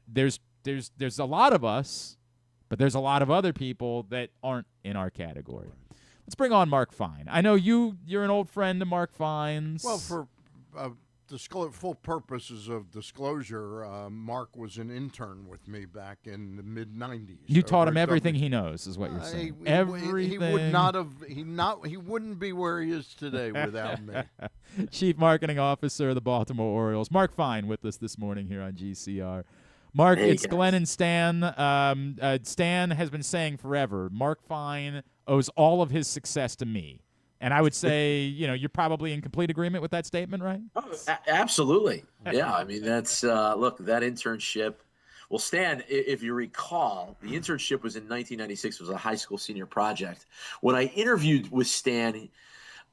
[SPEAKER 2] there's a lot of us, but there's a lot of other people that aren't in our category. Let's bring on Mark Fine. I know you're an old friend of Mark Fine's.
[SPEAKER 5] Well, for full purposes of disclosure, Mark was an intern with me back in the mid-'90s.
[SPEAKER 2] You taught him everything he knows, is what you're saying. Everything.
[SPEAKER 5] He would not have. He wouldn't be where he is today without me.
[SPEAKER 2] Chief Marketing Officer of the Baltimore Orioles, Mark Fine, with us this morning here on GCR. Mark,
[SPEAKER 6] hey,
[SPEAKER 2] it's
[SPEAKER 6] guys.
[SPEAKER 2] Glenn and Stan. Stan has been saying forever, Mark Fine owes all of his success to me. And I would say, you're probably in complete agreement with that statement, right?
[SPEAKER 6] Oh, absolutely. Yeah. I mean, that's look, that internship. Well, Stan, if you recall, the internship was in 1996. It was a high school senior project. When I interviewed with Stan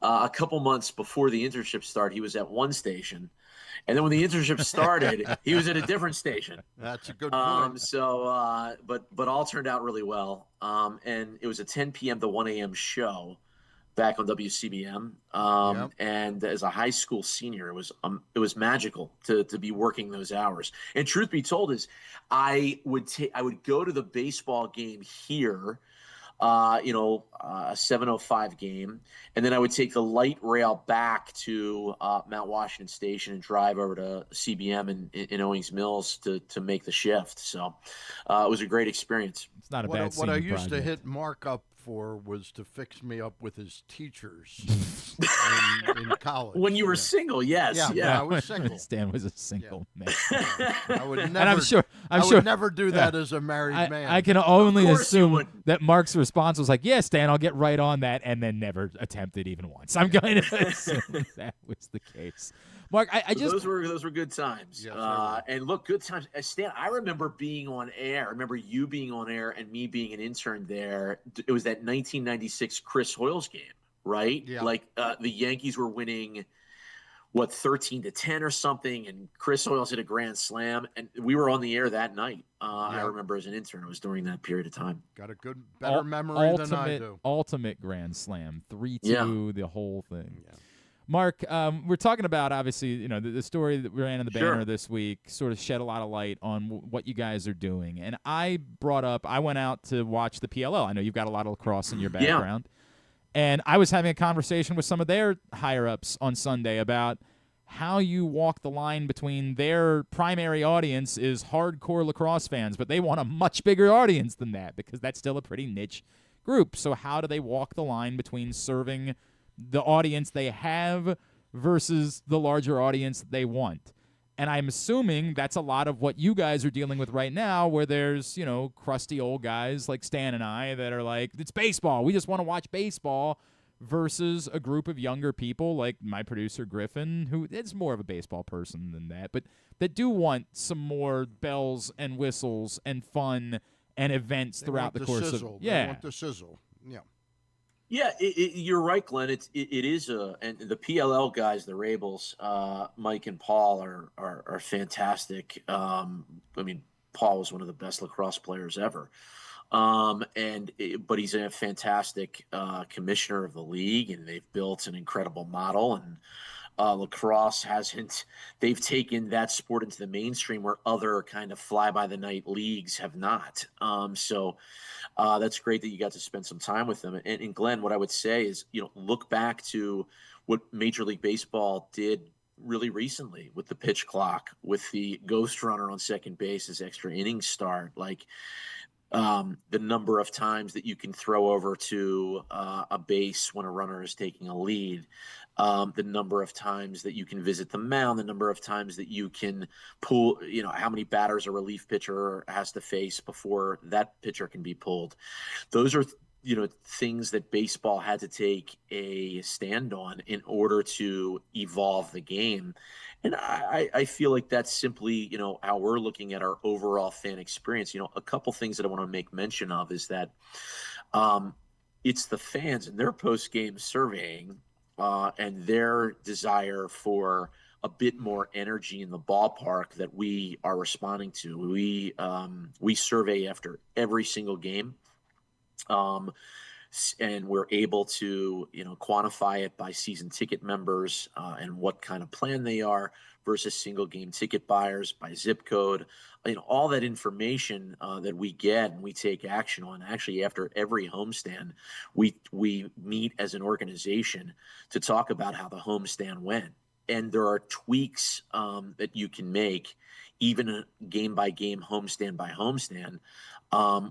[SPEAKER 6] a couple months before the internship started, he was at one station. And then when the internship started, he was at a different station.
[SPEAKER 5] That's a good point.
[SPEAKER 6] But all turned out really well. And it was a 10 p.m. to 1 a.m. show back on WCBM. And as a high school senior, it was magical to be working those hours. And truth be told is I would go to the baseball game here, a 7:05 game, and then I would take the light rail back to Mount Washington Station and drive over to CBM in Owings Mills to make the shift. So it was a great experience.
[SPEAKER 2] It's not a
[SPEAKER 5] What
[SPEAKER 2] bad
[SPEAKER 5] I
[SPEAKER 2] senior
[SPEAKER 5] used to
[SPEAKER 2] project.
[SPEAKER 5] hit Mark up for was to fix me up with his teachers in college.
[SPEAKER 6] When you were single, yes.
[SPEAKER 5] Yeah, I was single.
[SPEAKER 2] Stan was a single man.
[SPEAKER 5] I would never.
[SPEAKER 2] And I'm sure
[SPEAKER 5] would never do that as a married man.
[SPEAKER 2] I can only
[SPEAKER 6] course you
[SPEAKER 2] assume
[SPEAKER 6] wouldn't.
[SPEAKER 2] that Mark's response was like, "Yeah, Stan, I'll get right on that," and then never attempted even once. I'm going to assume that was the case. Mark, I just
[SPEAKER 6] those were good times.
[SPEAKER 5] Yes, they were.
[SPEAKER 6] And look, good times. Stan, I remember being on air. I remember you being on air and me being an intern there. It was that 1996 Chris Hoyles game, right?
[SPEAKER 5] Yeah.
[SPEAKER 6] Like the Yankees were winning, 13-10 or something, and Chris Hoyles hit a grand slam, and we were on the air that night. I remember as an intern, it was during that period of time.
[SPEAKER 5] Got a better memory than I do.
[SPEAKER 2] Ultimate grand slam, 3-2, the whole thing.
[SPEAKER 5] Yeah.
[SPEAKER 2] Mark, we're talking about, obviously, the story that we ran in the
[SPEAKER 6] Sure.
[SPEAKER 2] banner this week sort of shed a lot of light on what you guys are doing. And I went out to watch the PLL. I know you've got a lot of lacrosse in your background. And I was having a conversation with some of their higher-ups on Sunday about how you walk the line between their primary audience is hardcore lacrosse fans, but they want a much bigger audience than that because that's still a pretty niche group. So how do they walk the line between serving the audience they have versus the larger audience they want? And I'm assuming that's a lot of what you guys are dealing with right now, where there's, crusty old guys like Stan and I that are like, it's baseball. We just want to watch baseball, versus a group of younger people like my producer Griffin, who is more of a baseball person than that, but that do want some more bells and whistles and fun and events throughout the course
[SPEAKER 5] sizzle.
[SPEAKER 2] of
[SPEAKER 5] They want the sizzle. Yeah.
[SPEAKER 6] Yeah, you're right, Glenn. It is and the PLL guys, the Rabels, Mike and Paul are fantastic. I mean, Paul was one of the best lacrosse players ever, but he's a fantastic commissioner of the league, and they've built an incredible model. And lacrosse they've taken that sport into the mainstream where other kind of fly-by-the-night leagues have not. So that's great that you got to spend some time with them. And Glenn, what I would say is, look back to what Major League Baseball did really recently with the pitch clock, with the ghost runner on second base as extra innings start. Like the number of times that you can throw over to a base when a runner is taking a lead, the number of times that you can visit the mound, the number of times that you can pull, how many batters a relief pitcher has to face before that pitcher can be pulled. Those are things that baseball had to take a stand on in order to evolve the game. And I feel like that's simply, how we're looking at our overall fan experience. A couple things that I want to make mention of is that it's the fans and their post-game surveying and their desire for a bit more energy in the ballpark that we are responding to. We survey after every single game. And we're able to, quantify it by season ticket members and what kind of plan they are versus single game ticket buyers by zip code. All that information that we get and we take action on. Actually, after every homestand, we meet as an organization to talk about how the homestand went. And there are tweaks that you can make, even game by game, homestand by homestand,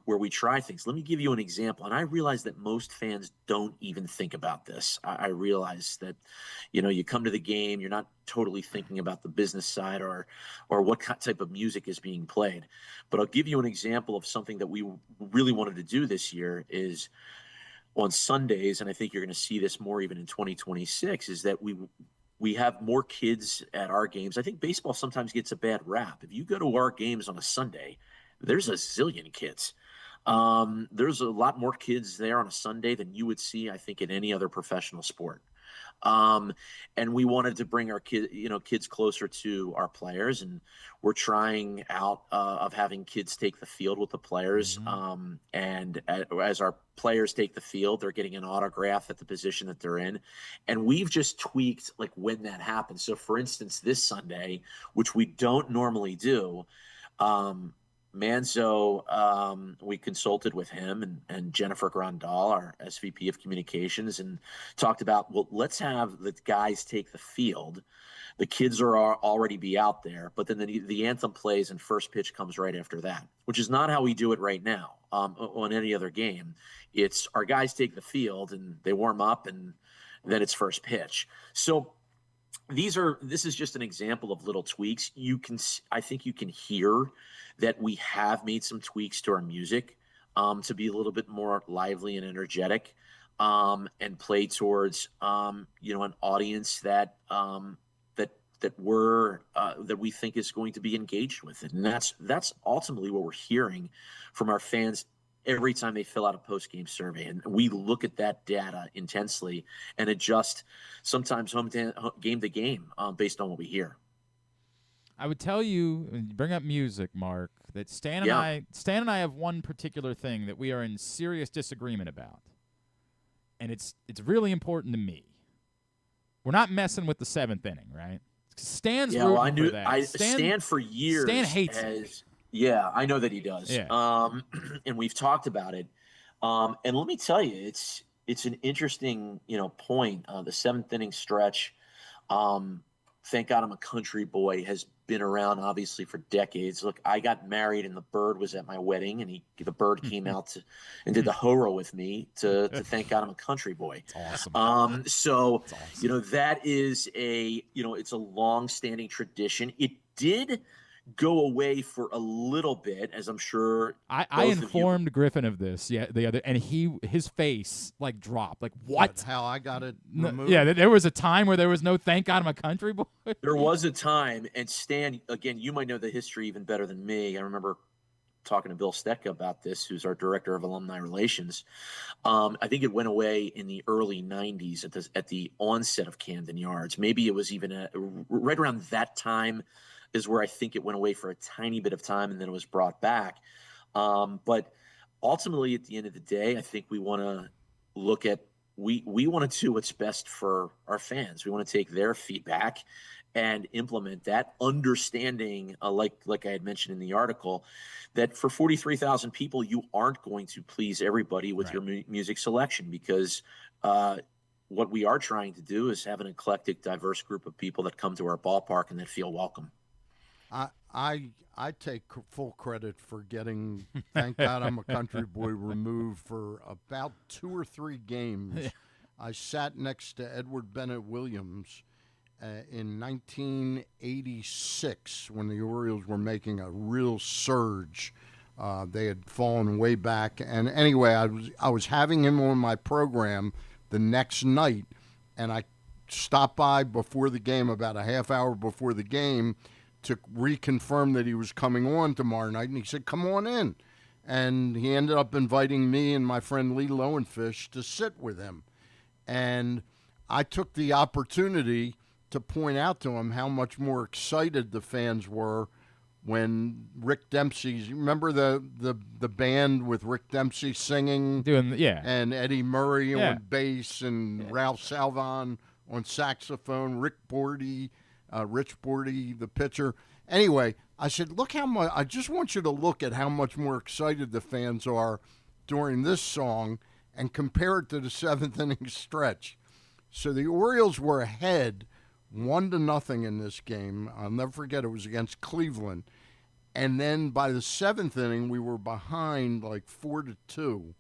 [SPEAKER 6] where we try things. Let me give you an example. And I realize that most fans don't even think about this. I realize that, you come to the game, you're not totally thinking about the business side or what type of music is being played. But I'll give you an example of something that we really wanted to do this year is on Sundays, and I think you're going to see this more even in 2026, is that we have more kids at our games. I think baseball sometimes gets a bad rap. If you go to our games on a Sunday, there's a zillion kids. There's a lot more kids there on a Sunday than you would see, I think, in any other professional sport. And we wanted to bring our kids closer to our players, and we're trying out of having kids take the field with the players. And as our players take the field, they're getting an autograph at the position that they're in. And we've just tweaked like when that happens. So for instance, this Sunday, which we don't normally do, Manzo, we consulted with him and Jennifer Grandal, our SVP of communications, and talked about, well, let's have the guys take the field. The kids are already be out there, but then the anthem plays and first pitch comes right after that, which is not how we do it right now on any other game. It's our guys take the field and they warm up and then it's first pitch. So this is just an example of little tweaks. I think you can hear that we have made some tweaks to our music to be a little bit more lively and energetic and play towards an audience that we think is going to be engaged with it. And that's ultimately what we're hearing from our fans every time they fill out a post-game survey. And we look at that data intensely and adjust sometimes game to game based on what we hear.
[SPEAKER 2] I would tell you, when you bring up music, Mark, that Stan and I have one particular thing that we are in serious disagreement about. And it's really important to me. We're not messing with the seventh inning, right? Stan's rooting for that.
[SPEAKER 6] Stan for years
[SPEAKER 2] Stan hates it.
[SPEAKER 6] Yeah, I know that he does.
[SPEAKER 2] Yeah.
[SPEAKER 6] And we've talked about it. And let me tell you, it's an interesting, point. The seventh inning stretch. Thank God I'm a country boy has been around obviously for decades. Look, I got married and the bird was at my wedding, and the bird came out and did the horo with me to thank God I'm a country boy.
[SPEAKER 2] That's awesome.
[SPEAKER 6] So,
[SPEAKER 2] That's awesome.
[SPEAKER 6] that is it's a long-standing tradition. It did go away for a little bit, as I'm sure
[SPEAKER 2] I informed Griffin of this the other, and his face like dropped. Like, what?
[SPEAKER 5] How I got it removed?
[SPEAKER 2] Yeah, there was a time where there was no thank God I'm a country boy.
[SPEAKER 6] There was a time, and Stan, again, you might know the history even better than me. I remember talking to Bill Stetka about this, who's our director of alumni relations. I think it went away in the early 90s at the onset of Camden Yards. Maybe it was even right around that time is where I think it went away for a tiny bit of time, and then it was brought back. But ultimately, at the end of the day, I think we want to look at we want to do what's best for our fans. We want to take their feedback and implement that, understanding, like I had mentioned in the article, that for 43,000 people, you aren't going to please everybody with your music selection, because what we are trying to do is have an eclectic, diverse group of people that come to our ballpark and that feel welcome.
[SPEAKER 5] I take full credit for getting. Thank God I'm a country boy. Removed for about 2 or 3 games. I sat next to Edward Bennett Williams in 1986 when the Orioles were making a real surge. They had fallen way back, and anyway, I was having him on my program the next night, and I stopped by before the game, about a half hour before the game, to reconfirm that he was coming on tomorrow night, and he said, "Come on in," and he ended up inviting me and my friend Lee Lowenfish to sit with him, and I took the opportunity to point out to him how much more excited the fans were when Rick Dempsey's, remember the band with Rick Dempsey singing, and Eddie Murray on bass, and Ralph Salvon on saxophone, Rich Bordy, the pitcher. Anyway, I said, look how much, I just want you to look at how much more excited the fans are during this song and compare it to the 7th inning stretch. So the Orioles were ahead 1-0 in this game. I'll never forget, it was against Cleveland. And then by the 7th inning, we were behind like 4-2.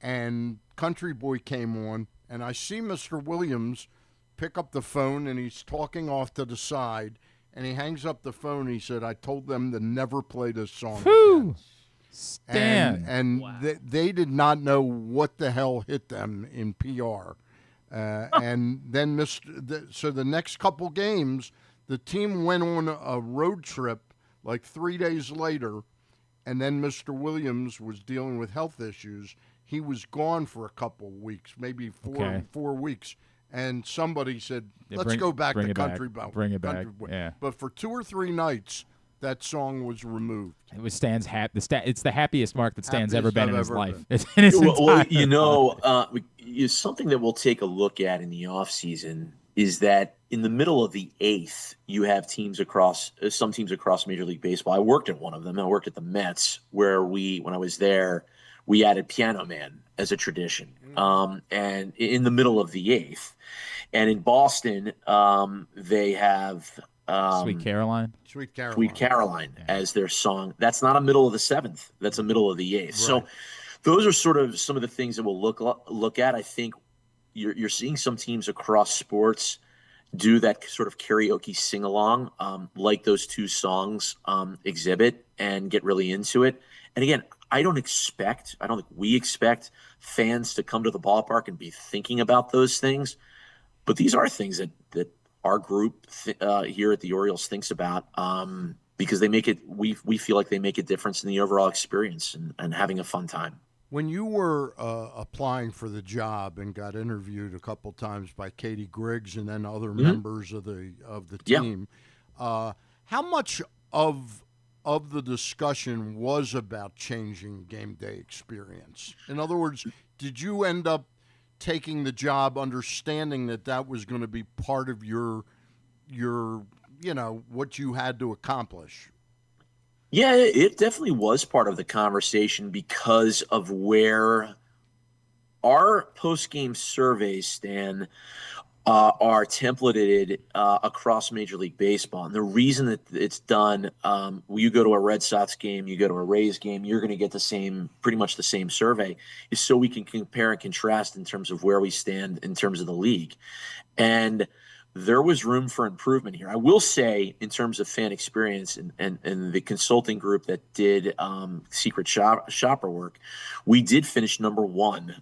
[SPEAKER 5] And Country Boy came on, and I see Mr. Williams pick up the phone, and he's talking off to the side, and he hangs up the phone. He said, "I told them to never play this song again."
[SPEAKER 2] Stan.
[SPEAKER 5] And
[SPEAKER 3] Wow.
[SPEAKER 5] they did not know what the hell hit them in PR. And then so the next couple games, the team went on a road trip like 3 days later, and then Mr. Williams was dealing with health issues. He was gone for a couple weeks, maybe 4 weeks. And somebody said, let's go back to Country Boy.
[SPEAKER 2] Bring it back. Yeah.
[SPEAKER 5] But for 2 or 3 nights, that song was removed.
[SPEAKER 2] It was Stan's it's the happiest mark that Stan's ever been in his life.
[SPEAKER 6] Something that we'll take a look at in the offseason is that in the middle of the 8th, you have some teams across Major League Baseball. I worked at one of them. I worked at the Mets, where when I was there, we added Piano Man as a tradition. And in the middle of the 8th. And in Boston, they have
[SPEAKER 2] Sweet Caroline
[SPEAKER 6] as their song. That's not a middle of the 7th. That's a middle of the 8th. Right. So those are sort of some of the things that we'll look at. I think you're seeing some teams across sports do that sort of karaoke sing-along, like those 2 songs exhibit, and get really into it. And again, I don't think we expect fans to come to the ballpark and be thinking about those things. But these are things that our group here at the Orioles thinks about, because they make it. We feel like they make a difference in the overall experience and having a fun time.
[SPEAKER 5] When you were applying for the job and got interviewed a couple times by Katie Griggs and then other members of the team, how much of the discussion was about changing game day experience? In other words, did you end up taking the job understanding that was going to be part of your what you had to accomplish?
[SPEAKER 6] Yeah, it definitely was part of the conversation because of where our post-game surveys, Stan, are templated across Major League Baseball. And the reason that it's done, you go to a Red Sox game, you go to a Rays game, you're going to get pretty much the same survey, is so we can compare and contrast in terms of where we stand in terms of the league. And there was room for improvement here. I will say, in terms of fan experience and the consulting group that did secret shopper work, we did finish number 1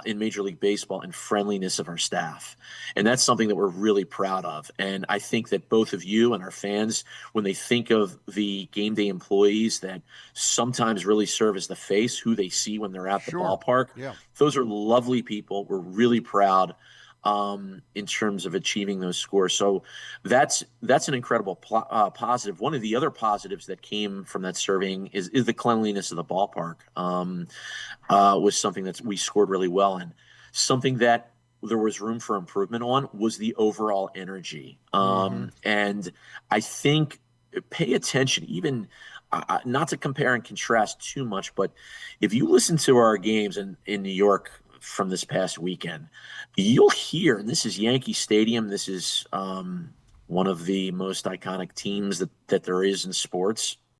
[SPEAKER 6] in Major League Baseball in friendliness of our staff. And that's something that we're really proud of. And I think that both of you and our fans, when they think of the game day employees that sometimes really serve as the face, who they see when they're at the ballpark, those are lovely people. We're really proud in terms of achieving those scores. So that's an incredible positive. One of the other positives that came from that surveying is the cleanliness of the ballpark. Was something that we scored really well in. Something that there was room for improvement on was the overall energy. And I think, pay attention, even not to compare and contrast too much, but if you listen to our games in New York from this past weekend, you'll hear, and this is Yankee Stadium, this is one of the most iconic teams that there is in sports.